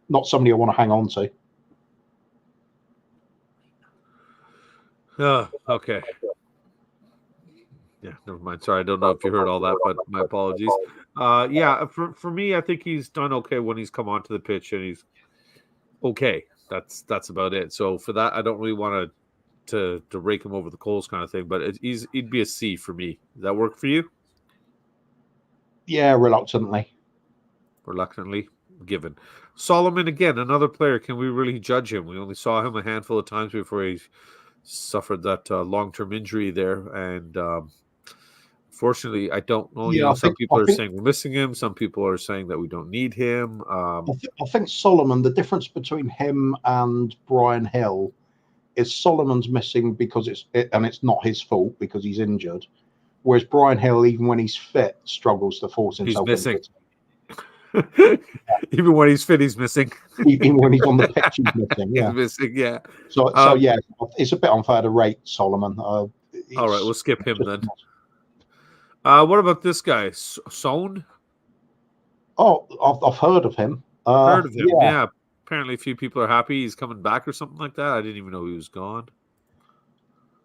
not somebody I want to hang on to. Okay. Yeah, never mind. Sorry, I don't know if you heard all that, but my apologies. Yeah, for me, I think he's done okay when he's come onto the pitch, and he's okay. That's about it. So for that, I don't really want to rake him over the coals kind of thing. But he'd be a C for me. Does that work for you? Yeah, reluctantly. Reluctantly given. Solomon again, another player. Can we really judge him? We only saw him a handful of times before he suffered that long-term injury there, and fortunately, I don't know. Yeah, Some people are saying we're missing him. Some people are saying that we don't need him. I think Solomon. The difference between him and Brian Hill is Solomon's missing because it's not his fault because he's injured. Whereas Brian Hill, even when he's fit, struggles to force himself. He's missing. Even when he's fit, he's missing. Even when he's on the pitch, he's missing. Yeah, he's missing. Yeah. So yeah, it's a bit unfair to rate Solomon. All right, we'll skip him then. What about this guy, Son? Oh, I've heard of him. Heard of him? Yeah. Apparently, a few people are happy he's coming back or something like that. I didn't even know he was gone.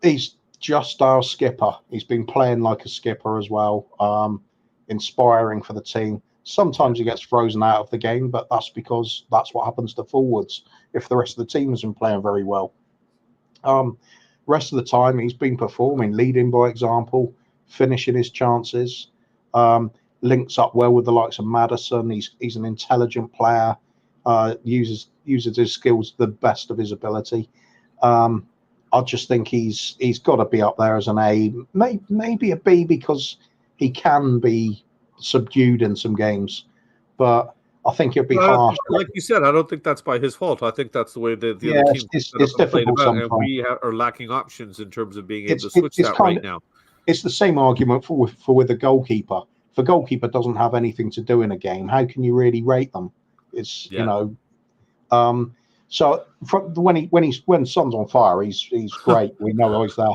He's just our skipper. He's been playing like a skipper as well. Inspiring for the team. Sometimes he gets frozen out of the game, but that's because that's what happens to forwards if the rest of the team isn't playing very well. Rest of the time, he's been performing, leading by example, finishing his chances, links up well with the likes of Maddison. He's an intelligent player, uses his skills to the best of his ability. I just think he's got to be up there as an A, maybe a B because he can be subdued in some games, but I think it'd be harsh. Like you said, I don't think that's by his fault. I think that's the way the other team it's difficult sometimes. And we are lacking options in terms of being able to switch that right now. It's the same argument for with a goalkeeper. If a goalkeeper doesn't have anything to do in a game, how can you really rate them? It's So when Son's on fire, he's great. We know he's there.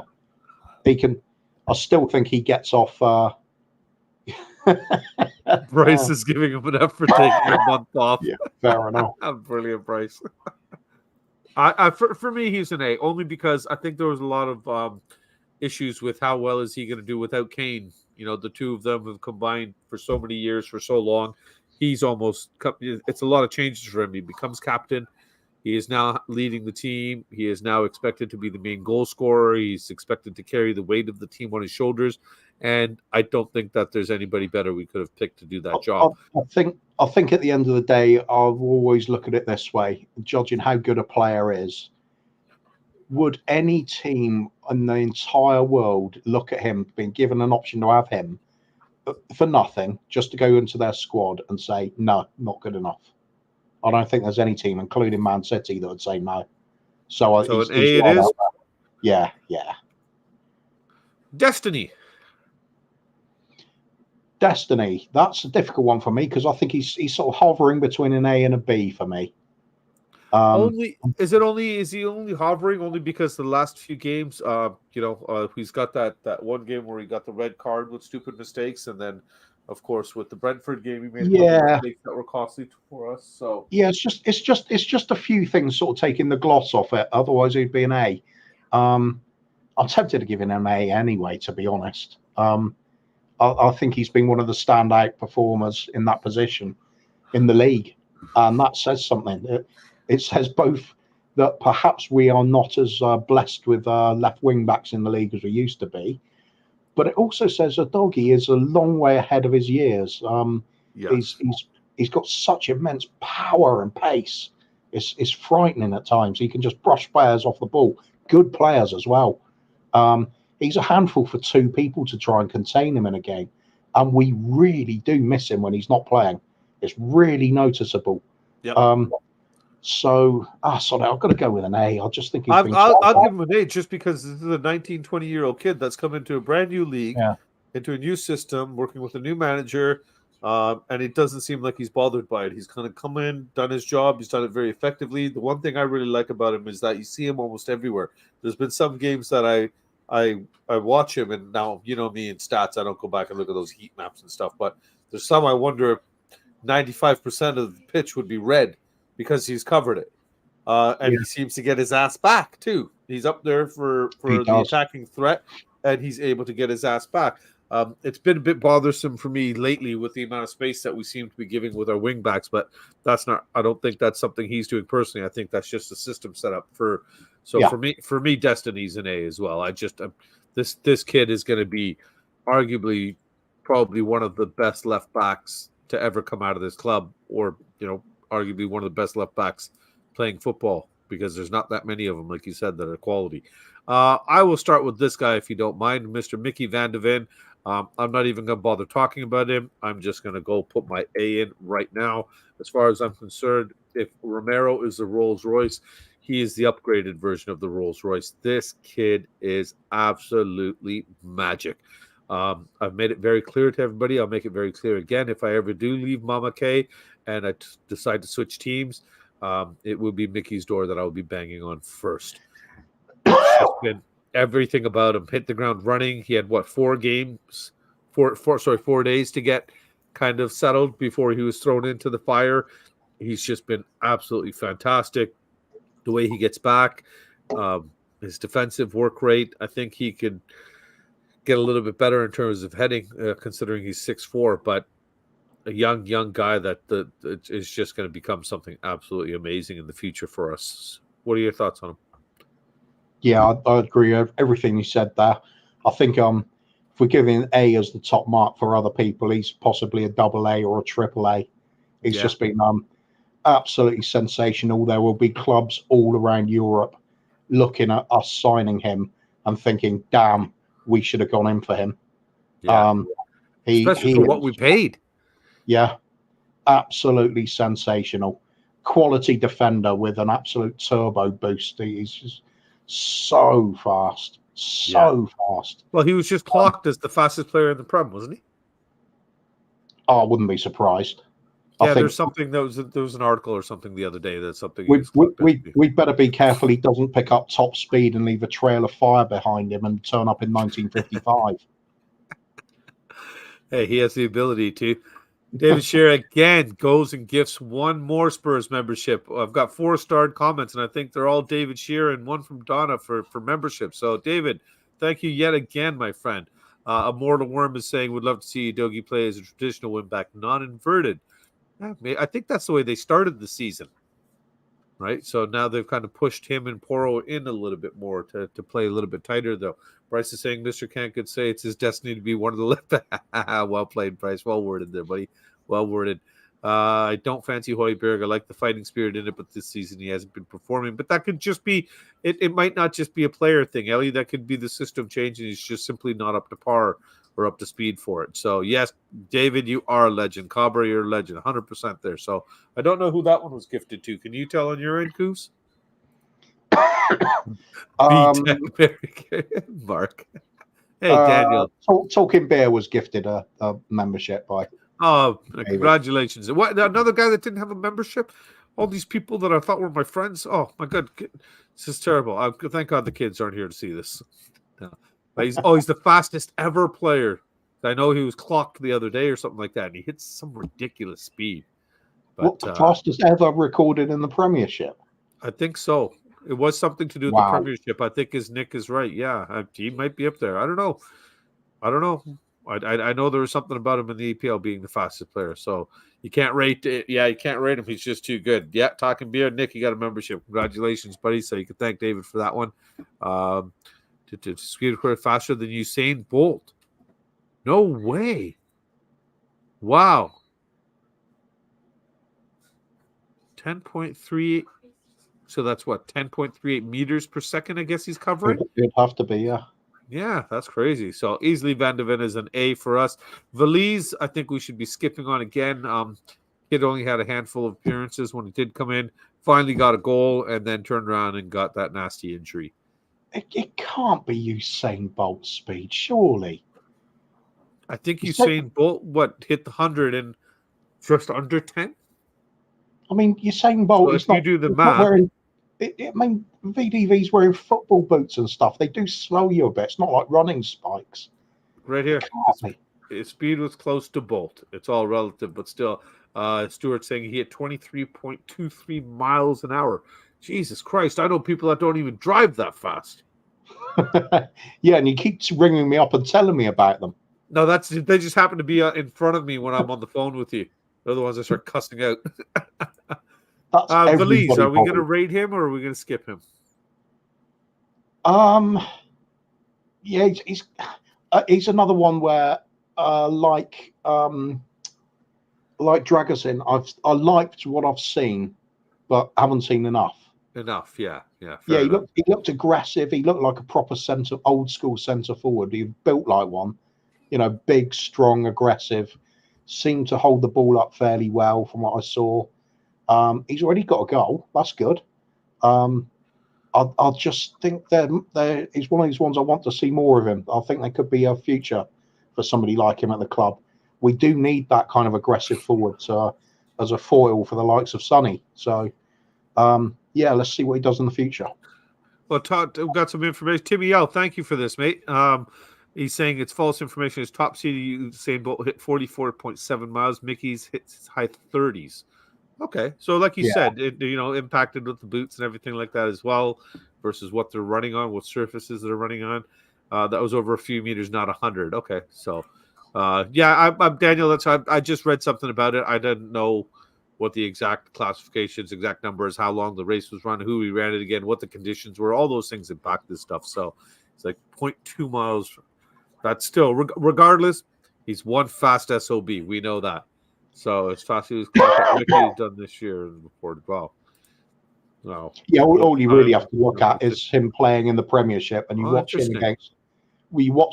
He can. I still think he gets off. Bryce is giving him enough for taking a month off. Yeah, fair enough. Brilliant, Bryce. For me, he's an A, only because I think there was a lot of issues with how well is he going to do without Kane. The two of them have combined for so many years, for so long. It's a lot of changes for him. He becomes captain. He is now leading the team. He is now expected to be the main goal scorer. He's expected to carry the weight of the team on his shoulders. And I don't think that there's anybody better we could have picked to do that job. I think at the end of the day, I've always look at it this way, judging how good a player is. Would any team in the entire world look at him, being given an option to have him for nothing, just to go into their squad and say, no, not good enough? I don't think there's any team, including Man City, that would say no. So an A it is? Yeah. Destiny. That's a difficult one for me because I think he's sort of hovering between an A and a B for me. Is he only hovering only because the last few games, he's got that one game where he got the red card with stupid mistakes, and then of course with the Brentford game he made a couple of mistakes that were costly for us. So yeah, it's just a few things sort of taking the gloss off it. Otherwise, it'd be an A. I'm tempted to give him an A anyway, to be honest. I think he's been one of the standout performers in that position in the league, and that says something. It says both that perhaps we are not as blessed with left wing backs in the league as we used to be, but it also says that Doggy is a long way ahead of his years. He's got such immense power and pace. It's frightening at times. He can just brush players off the ball. Good players as well. He's a handful for two people to try and contain him in a game. And we really do miss him when he's not playing. It's really noticeable. Yep. Sorry, I've got to go with an A. I just think I'll give him an A just because this is a 19, 20-year-old kid that's come into a brand new league, into a new system, working with a new manager, and it doesn't seem like he's bothered by it. He's kind of come in, done his job. He's done it very effectively. The one thing I really like about him is that you see him almost everywhere. There's been some games that I watch him, and now, you know me in stats, I don't go back and look at those heat maps and stuff, but there's some I wonder if 95% of the pitch would be red because he's covered it. And he seems to get his ass back, too. He's up there for He the does. attacking threat, and he's able to get his ass back. It's been a bit bothersome for me lately with the amount of space that we seem to be giving with our wing backs, but that's not. I don't think that's something he's doing personally. I think that's just a system set up for. So Yeah. for me, Destiny's an A as well. This kid is going to be arguably probably one of the best left backs to ever come out of this club, or arguably one of the best left backs playing football, because there's not that many of them, like you said, that are quality. I will start with this guy, if you don't mind, Mr. Mickey Van de Ven. I'm not even going to bother talking about him. I'm just going to go put my A in right now. As far as I'm concerned, if Romero is the Rolls Royce, he is the upgraded version of the Rolls Royce. This kid is absolutely magic. I've made it very clear to everybody. I'll make it very clear again. If I ever do leave Mama K and I decide to switch teams, it will be Mickey's door that I'll be banging on first. It's just been everything about him. Hit the ground running. He had 4 days to get kind of settled before he was thrown into the fire. He's just been absolutely fantastic. The way he gets back, his defensive work rate, I think he could get a little bit better in terms of heading, considering he's 6'4", but a young guy that is just going to become something absolutely amazing in the future for us. What are your thoughts on him? Yeah, I agree with everything you said there. I think if we're giving A as the top mark for other people, he's possibly a AA or a AAA. He's just been absolutely sensational. There will be clubs all around Europe looking at us signing him and thinking, damn, we should have gone in for him. Yeah. Especially for what we paid. Yeah, absolutely sensational. Quality defender with an absolute turbo boost. He's just so fast. Fast. Well, he was just clocked as the fastest player in the Prem, wasn't he? Oh, I wouldn't be surprised. Yeah, there's something there was an article or something the other day that's something. We'd better be careful he doesn't pick up top speed and leave a trail of fire behind him and turn up in 1955. Hey, he has the ability to. David Shearer again goes and gifts 1 more Spurs membership. I've got 4 starred comments, and I think they're all David Shearer and 1 from Donna for membership. So, David, thank you yet again, my friend. Immortal Worm is saying, would love to see Udogie play as a traditional wing-back, non-inverted. I think that's the way they started the season, right? So now they've kind of pushed him and Porro in a little bit more to play a little bit tighter, though. Bryce is saying Mr. Kang could say it's his destiny to be one of the left. Well played, Bryce. Well worded there, buddy. Well worded. I don't fancy Højbjerg. I like the fighting spirit in it, but this season he hasn't been performing. But that could just be it might not just be a player thing, Ellie. That could be the system change, and he's just simply not up to par or up to speed for it. So, yes, David, you are a legend. Cabra, you're a legend. 100% there. So, I don't know who that one was gifted to. Can you tell on your end, Coos? Mark. Hey, Daniel. Talking Bear was gifted a membership by. Oh, congratulations. What, another guy that didn't have a membership? All these people that I thought were my friends. Oh, my God. This is terrible. Thank God the kids aren't here to see this. No. He's the fastest ever player. I know he was clocked the other day or something like that, and he hits some ridiculous speed. But, what, the fastest ever recorded in the Premiership? I think so. It was something to do with the Premiership. I think his Nick is right. Yeah, he might be up there. I don't know. I know there was something about him in the EPL being the fastest player. So you can't rate it. Yeah, you can't rate him. He's just too good. Yeah, talking beer. Nick, you got a membership. Congratulations, buddy. So you can thank David for that one. To speed faster than Usain Bolt. No way. Wow. 10.38. So that's what, 10.38 meters per second, I guess he's covering? It'd have to be, yeah. Yeah, that's crazy. So easily Van de Ven is an A for us. Valise, I think we should be skipping on again. Kid only had a handful of appearances when he did come in, finally got a goal, and then turned around and got that nasty injury. It can't be Usain Bolt speed, surely. I think Usain Bolt, hit the 100 in just under 10? I mean, Usain Bolt is not... you do the math... VDV's wearing football boots and stuff. They do slow you a bit. It's not like running spikes. Right here. His speed was close to Bolt. It's all relative, but still, Stuart saying he hit 23.23 miles an hour. Jesus Christ, I know people that don't even drive that fast. Yeah, and you keep ringing me up and telling me about them. No, they just happen to be in front of me when I'm on the phone with you. They're the ones that start cussing out. That's everybody. Valise, are we going to Bobby. rate him or are we going to skip him? Yeah, he's another one where like Dragosin, I liked what I've seen, but haven't seen enough. Enough, yeah. Yeah, Enough. he looked aggressive. He looked like a proper old school centre forward. He built like one, big, strong, aggressive. Seemed to hold the ball up fairly well from what I saw. He's already got a goal. That's good. I just think he's one of these ones I want to see more of him. I think there could be a future for somebody like him at the club. We do need that kind of aggressive forward as a foil for the likes of Sonny. So, yeah, let's see what he does in the future. Well, Todd, we've got some information. Timmy L, thank you for this, mate. He's saying it's false information. His top seed Usain Bolt hit 44.7 miles. Mickey's hits his high 30s. Okay, so like you said, it impacted with the boots and everything like that as well, versus what they're running on, what surfaces they're running on. That was over a few meters, not 100. Okay, so I'm Daniel. I just read something about it. I didn't know what the exact classifications, exact numbers, how long the race was run, who he ran it again, what the conditions were. All those things impact this stuff. So it's like 0.2 miles. That's still, regardless, he's one fast SOB. We know that. So as fast as Mickey's done this year and before as well. No. Yeah, all you really have to look at is him playing in the Premiership, and you watch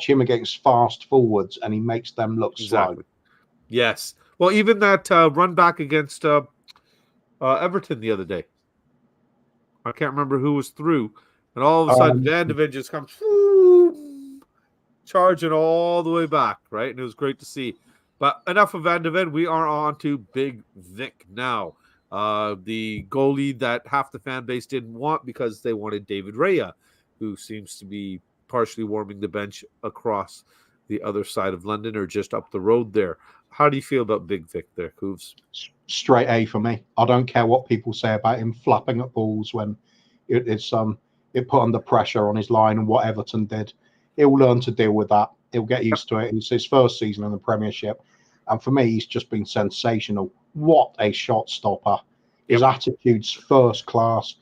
him against fast forwards, and he makes them look slow. Yes. Well, even that run back against Everton the other day. I can't remember who was through, and all of a sudden Van de Ven just comes charging all the way back, right? And it was great to see. But enough of Van de Ven. We are on to Big Vic now. The goalie that half the fan base didn't want because they wanted David Raya, who seems to be partially warming the bench across the other side of London or just up the road there. How do you feel about Big Vic there, Cooves? Straight A for me. I don't care what people say about him flapping at balls when it put under pressure on his line and what Everton did. He'll learn to deal with that. He'll get used to it. It's his first season in the Premiership. And for me, he's just been sensational. What a shot stopper. His attitude's first class.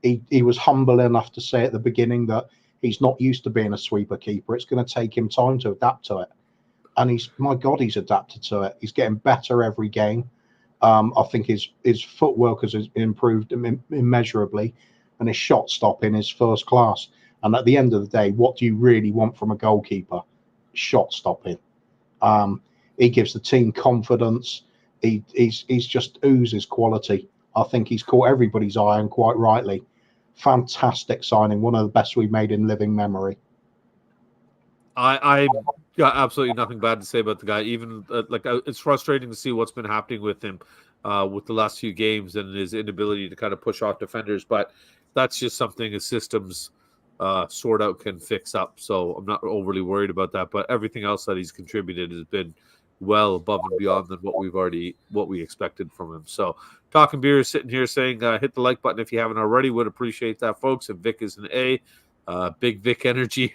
He was humble enough to say at the beginning that he's not used to being a sweeper keeper. It's going to take him time to adapt to it. And he's adapted to it. He's getting better every game. I think his footwork has improved immeasurably, and his shot stopping is first class. And at the end of the day, what do you really want from a goalkeeper? Shot stopping. He gives the team confidence. He's just oozes quality. I think he's caught everybody's eye, and quite rightly. Fantastic signing, one of the best we've made in living memory. I got absolutely nothing bad to say about the guy. Even it's frustrating to see what's been happening with him with the last few games and his inability to kind of push off defenders. But that's just something his systems sort out can fix up. So I'm not overly worried about that. But everything else that he's contributed has been well above and beyond than what we expected from him. So Talking Beer is sitting here saying hit the like button if you haven't already. Would appreciate that, folks. And Vic is an A. Big Vic energy.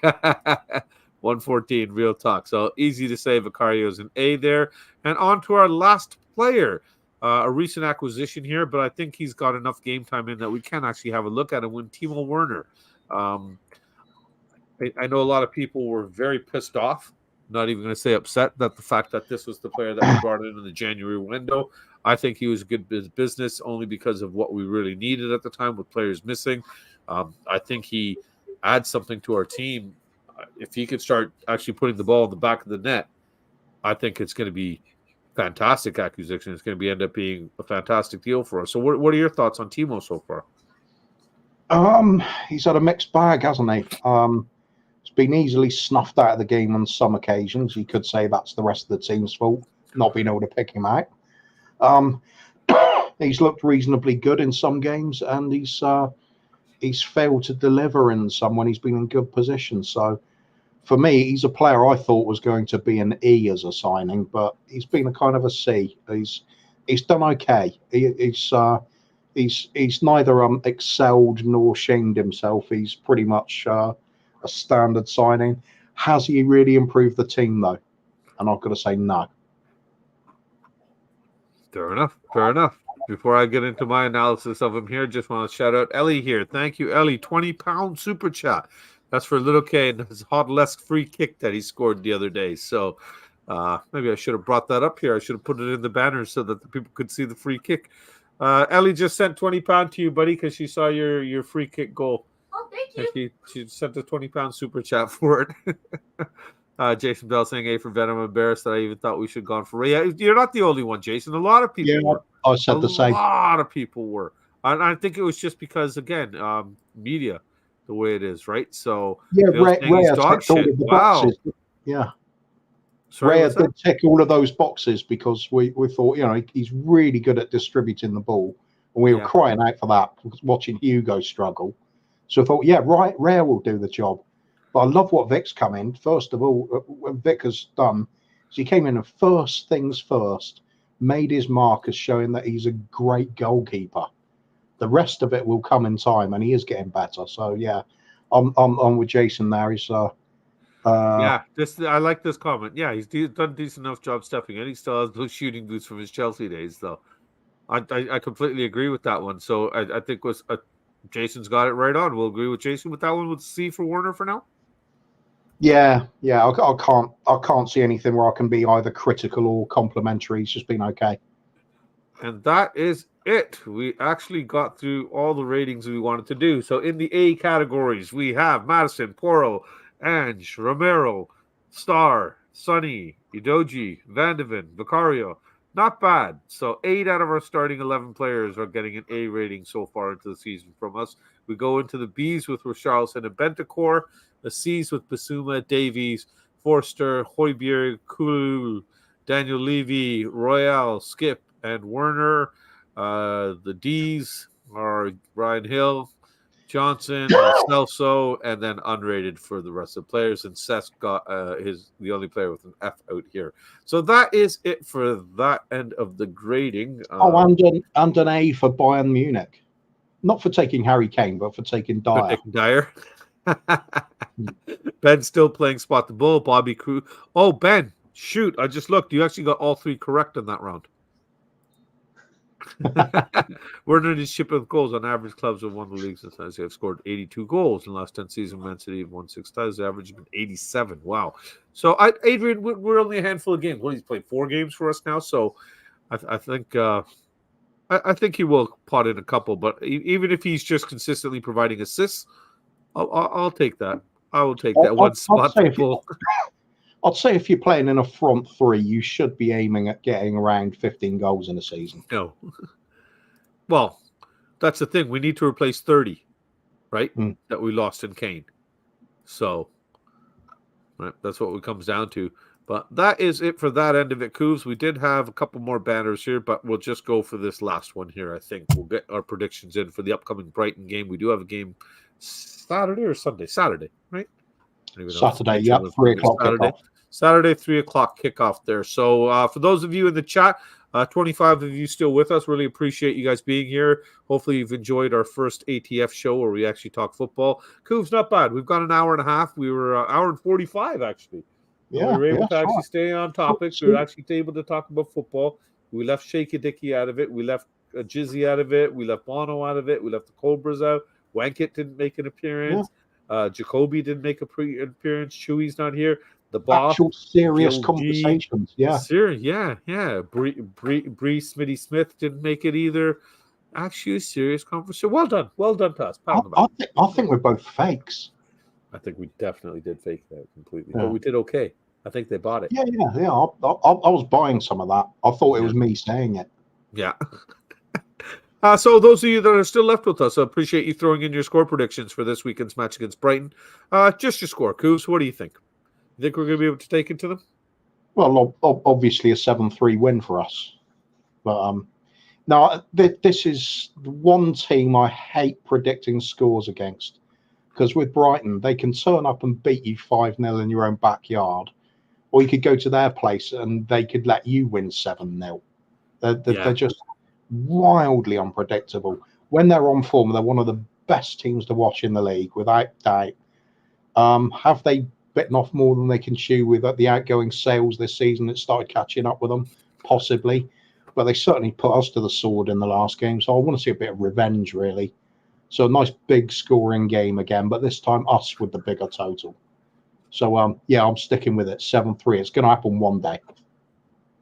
114 real talk. So easy to say Vicario is an A there. And on to our last player. A recent acquisition here, but I think he's got enough game time in that we can actually have a look at him. When Timo Werner. I know a lot of people were very pissed off, not even going to say upset, that the fact that this was the player that we brought in the January window. I think he was good business only because of what we really needed at the time with players missing. I think he adds something to our team. If he could start actually putting the ball in the back of the net, I think it's going to be fantastic acquisition. It's going to end up being a fantastic deal for us. So what are your thoughts on Timo so far? He's had a mixed bag, hasn't he? It's been easily snuffed out of the game on some occasions. You could say that's the rest of the team's fault, not being able to pick him out. He's looked reasonably good in some games, and he's failed to deliver in some when he's been in good position. So for me, he's a player I thought was going to be an E as a signing, but he's been a kind of a C. he's done okay. He's neither excelled nor shamed himself. He's pretty much a standard signing. Has he really improved the team though? And I've got to say no. Fair enough. Fair enough. Before I get into my analysis of him here, just want to shout out Ellie here. Thank you, Ellie. £20 super chat. That's for Little K and his Hot-Lesk free kick that he scored the other day. So maybe I should have brought that up here. I should have put it in the banner so that the people could see the free kick. Ellie just sent £20 to you, buddy, because she saw your free kick goal. Oh, thank you. She sent a £20 super chat for it. Jason Bell saying, "A for Venom." Embarrassed that I even thought we should have gone for Ray. Yeah, you're not the only one, Jason. A lot of people were. I said the same. A lot of people were. I think it was just because, again, media, the way it is, right? So Ray dog shit. Wow. Boxes. Yeah. Sorry, Ray did tick all of those boxes because we thought, he's really good at distributing the ball. And we were crying out for that, watching Hugo struggle. So I thought, Ray will do the job. But I love what Vic's come in. First of all, what Vic has done is he came in and first things first, made his mark as showing that he's a great goalkeeper. The rest of it will come in time, and he is getting better. So yeah, I'm with Jason there. He's I like this comment. Yeah, he's done a decent enough job stepping in. He still has those shooting boots from his Chelsea days, though. I completely agree with that one. So I think Jason's got it right on. We'll agree with Jason with that one. With C for Warner for now. Yeah. I can't see anything where I can be either critical or complimentary. It's just been okay. And that is it. We actually got through all the ratings we wanted to do. So in the A categories, we have Madison, Poro, Ange, Romero, Star, Sonny, Idoji, Vandeven, Vicario. Not bad. So 8 out of our starting 11 players are getting an A rating so far into the season from us. We go into the Bs with Richarlison and Bentancur, the Cs with Basuma, Davies, Forster, Højbjerg, Kulu, Daniel Levy, Royale, Skip, and Werner. The Ds are Ryan Hill, Johnson, Celso, and then unrated for the rest of the players. And Seth got the only player with an F out here. So that is it for that end of the grading. And an A for Bayern Munich. Not for taking Harry Kane, but for taking Dyer. Ben's still playing Spot the Bull. Bobby Crew. Oh, Ben, shoot. I just looked. You actually got all 3 correct in that round. Werner is shipping with goals. On average, clubs have won the league since they have scored 82 goals in the last 10 seasons. Man City have won 6 times. The average has been 87. Wow. So, Adrian, we're only a handful of games. Well, he's played 4 games for us now. So, I think I think he will pot in a couple. But even if he's just consistently providing assists, I'll take that. I will take that one spot. I'd say if you're playing in a front 3, you should be aiming at getting around 15 goals in a season. No. Well, that's the thing. We need to replace 30, right? That we lost in Kane. So, right, that's what it comes down to. But that is it for that end of it, Kuvs. We did have a couple more banners here, but we'll just go for this last one here, I think. We'll get our predictions in for the upcoming Brighton game. We do have a game Saturday or Sunday? Saturday, right? Saturday, 3 o'clock kickoff. Saturday, 3 o'clock kickoff there. So for those of you in the chat, 25 of you still with us. Really appreciate you guys being here. Hopefully you've enjoyed our first ATF show where we actually talk football. Kuv's not bad. We've got an hour and a half. We were an hour and 45, actually. Yeah, we were able to actually stay on topic. We were actually able to talk about football. We left Shaky Dicky out of it. We left Jizzy out of it. We left Bono out of it. We left the Cobras out. Wankett didn't make an appearance. Jacoby didn't make an appearance. Chewy's not here. The boss. Actual serious conversations. Yeah. Yeah. Bree Smitty Smith didn't make it either. Actually, a serious conversation. Well done, Taz. I think we're both fakes. I think we definitely did fake that completely, but we did okay. I think they bought it. Yeah. I was buying some of that. I thought it was me saying it. Yeah. So those of you that are still left with us, I appreciate you throwing in your score predictions for this weekend's match against Brighton. Just your score, Kuvs. What do you think? You think we're going to be able to take it to them? Well, obviously a 7-3 win for us. But now this is the one team I hate predicting scores against. Because with Brighton, they can turn up and beat you 5-0 in your own backyard. Or you could go to their place and they could let you win 7-0. They're just wildly unpredictable. When they're on form, they're one of the best teams to watch in the league, without doubt. Have they bitten off more than they can chew with the outgoing sales this season? It started catching up with them, possibly. But they certainly put us to the sword in the last game. So I want to see a bit of revenge, really. So a nice big scoring game again, but this time us with the bigger total. So, yeah, I'm sticking with it. 7-3. It's going to happen one day.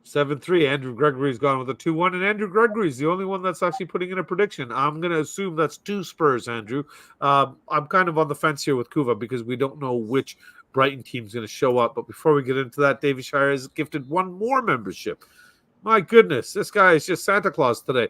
7-3. Andrew Gregory's gone with a 2-1, and Andrew Gregory's the only one that's actually putting in a prediction. I'm going to assume that's 2 Spurs, Andrew. I'm kind of on the fence here with Kuva because we don't know which Brighton team's going to show up. But before we get into that, Davy Shire has gifted 1 more membership. My goodness, this guy is just Santa Claus today.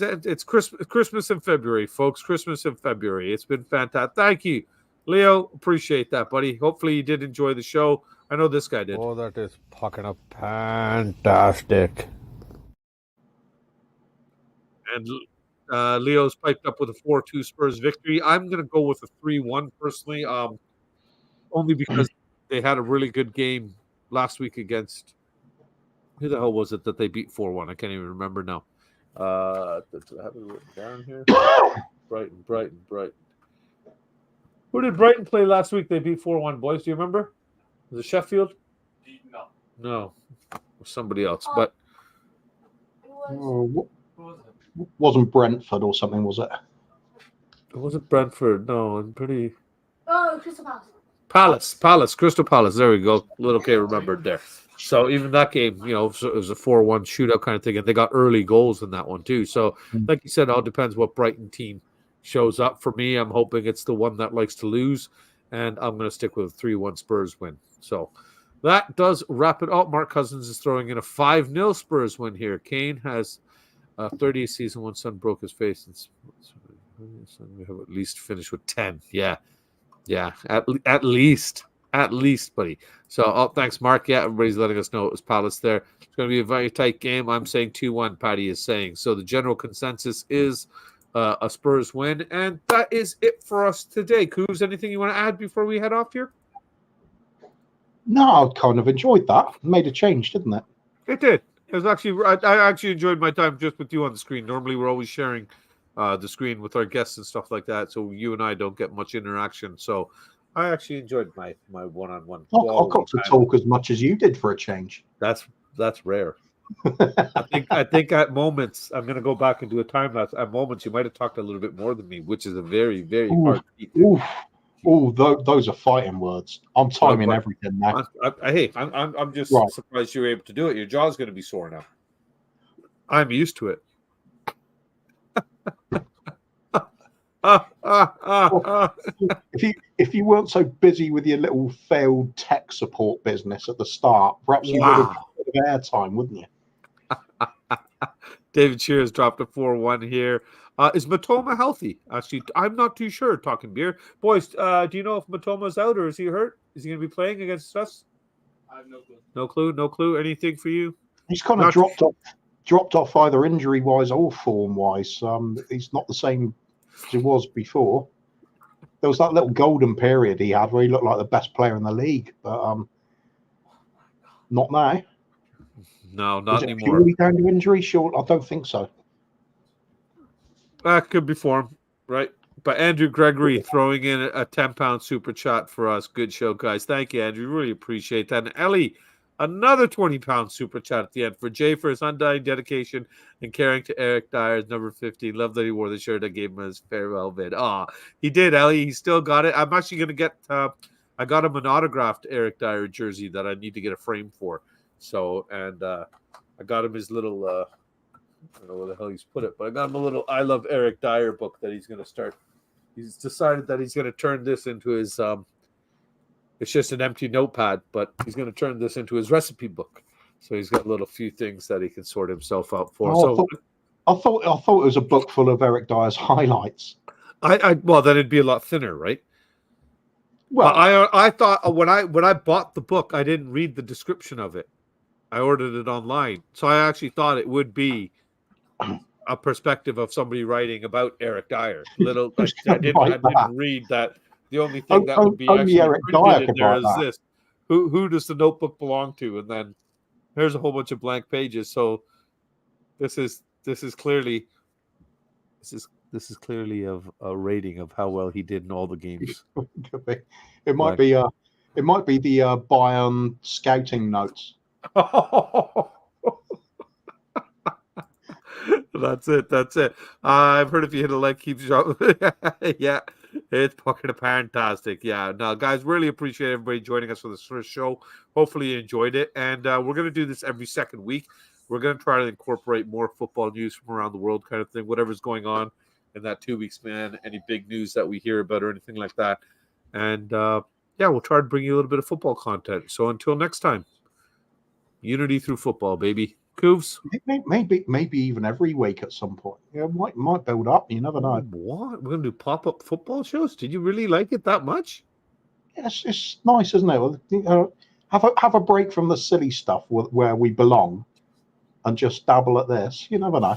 It's Christmas in February, folks. Christmas in February. It's been fantastic. Thank you, Leo. Appreciate that, buddy. Hopefully you did enjoy the show. I know this guy did. Oh, that is fucking up fantastic. And Leo's piped up with a 4-2 Spurs victory. I'm going to go with a 3-1 personally, only because they had a really good game last week against – who the hell was it that they beat 4-1? I can't even remember now. Do I have it written down here? Brighton. Who did Brighton play last week? They beat 4-1, boys. Do you remember? Was it Sheffield? No. Somebody else. But Wasn't Brentford or something, was it? it wasn't Brentford. No, I'm pretty. Oh, Crystal Palace. Palace, Crystal Palace. There we go. Little K remembered there. So even that game, it was a 4-1 shootout kind of thing, and they got early goals in that one too. So, like you said, it all depends what Brighton team shows up. For me, I'm hoping it's the one that likes to lose, and I'm going to stick with a 3-1 Spurs win. So that does wrap it up. Mark Cousins is throwing in a 5-0 Spurs win here. Kane has 30th season when son broke his face, and we have at least finished with 10. Yeah, at least, buddy. So, thanks, Mark. Yeah, everybody's letting us know it was Palace there. It's going to be a very tight game. I'm saying 2-1, Paddy is saying. So the general consensus is a Spurs win. And that is it for us today. Coos, anything you want to add before we head off here? No, I kind of enjoyed that. It made a change, didn't it? It did. It was actually, I actually enjoyed my time just with you on the screen. Normally, we're always sharing the screen with our guests and stuff like that. So you and I don't get much interaction. So I actually enjoyed my one-on-one. I got to talk as much as you did for a change. That's rare. I think at moments I'm going to go back and do a time lapse. At moments you might have talked a little bit more than me, which is a very, very hard feat. Those are fighting words. I'm timing everything now. I'm just surprised you were able to do it. Your jaw's going to be sore now. I'm used to it. If you weren't so busy with your little failed tech support business at the start, perhaps you would have had airtime, wouldn't you? David Shears dropped a 4-1 here. Is Matoma healthy? Actually, I'm not too sure. Talking beer, boys. Do you know if Matoma's out or is he hurt? Is he going to be playing against us? I have no clue. No clue. Anything for you? He's kind of dropped off either injury wise or form wise. He's not the same as he was before. There was that little golden period he had where he looked like the best player in the league, but not now. No, not anymore. Purely down to injury? Sure, I don't think so. That could be form, right? But Andrew Gregory throwing in a 10-pound super chat for us. Good show, guys. Thank you, Andrew. Really appreciate that. And Ellie, another 20-pound super chat at the end for Jay for his undying dedication and caring to Eric Dyer's number 15. Love that he wore the shirt I gave him as farewell vid. He did, Ellie. He still got it. I'm actually going to get I got him an autographed Eric Dyer jersey that I need to get a frame for. So, and I got him his little I don't know where the hell he's put it, but I got him a little I Love Eric Dyer book that he's going to start. He's decided that he's going to turn this into his it's just an empty notepad, but he's going to turn this into his recipe book. So he's got a little few things that he can sort himself out for. I thought it was a book full of Eric Dyer's highlights. Well, then it'd be a lot thinner, right? Well, I thought when I bought the book, I didn't read the description of it. I ordered it online, so I actually thought it would be a perspective of somebody writing about Eric Dyer. I didn't read that. The only thing that would be actually Eric Dyer in there is this: who does the notebook belong to? And then there's a whole bunch of blank pages. So This is clearly this is clearly of a rating of how well he did in all the games. It might be the Bayern scouting notes. That's it. That's it. I've heard if you hit a like, keep dropping. Yeah, it's fucking fantastic. Yeah, no, guys, really appreciate everybody joining us for this first show. Hopefully, you enjoyed it, and we're gonna do this every second week. We're gonna try to incorporate more football news from around the world, kind of thing. Whatever's going on in that 2 weeks, man. Any big news that we hear about or anything like that, and yeah, we'll try to bring you a little bit of football content. So until next time, unity through football, baby. Coovs. Maybe even every week at some point. Yeah, might build up. You never know. What? We're gonna do pop-up football shows? Did you really like it that much? Yes, it's nice, isn't it? Have a break from the silly stuff where we belong, and just dabble at this. You never know.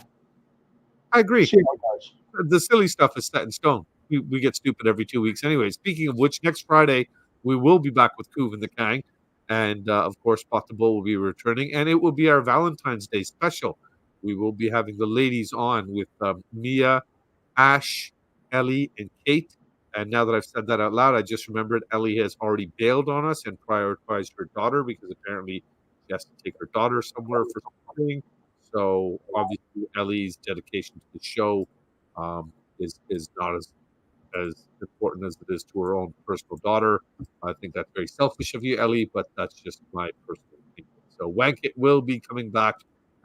I agree. See how it goes. The silly stuff is set in stone. We get stupid every 2 weeks anyway. Speaking of which, next Friday we will be back with Kuv the Kang. And, of course, Pot the Bull will be returning. And it will be our Valentine's Day special. We will be having the ladies on with Mia, Ash, Ellie, and Kate. And now that I've said that out loud, I just remembered Ellie has already bailed on us and prioritized her daughter because apparently she has to take her daughter somewhere for something. So, obviously, Ellie's dedication to the show is not as important as it is to her own personal daughter. I think that's very selfish of you, Ellie, but that's just my personal opinion. So Wankit will be coming back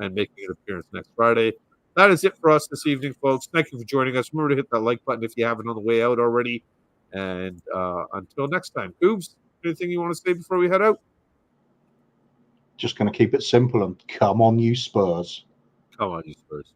and making an appearance next Friday. That is it for us this evening, folks. Thank you for joining us. Remember to hit that like button if you haven't on the way out already. And until next time, Coobs, anything you want to say before we head out? Just going to keep it simple and come on, you Spurs. Come on, you Spurs.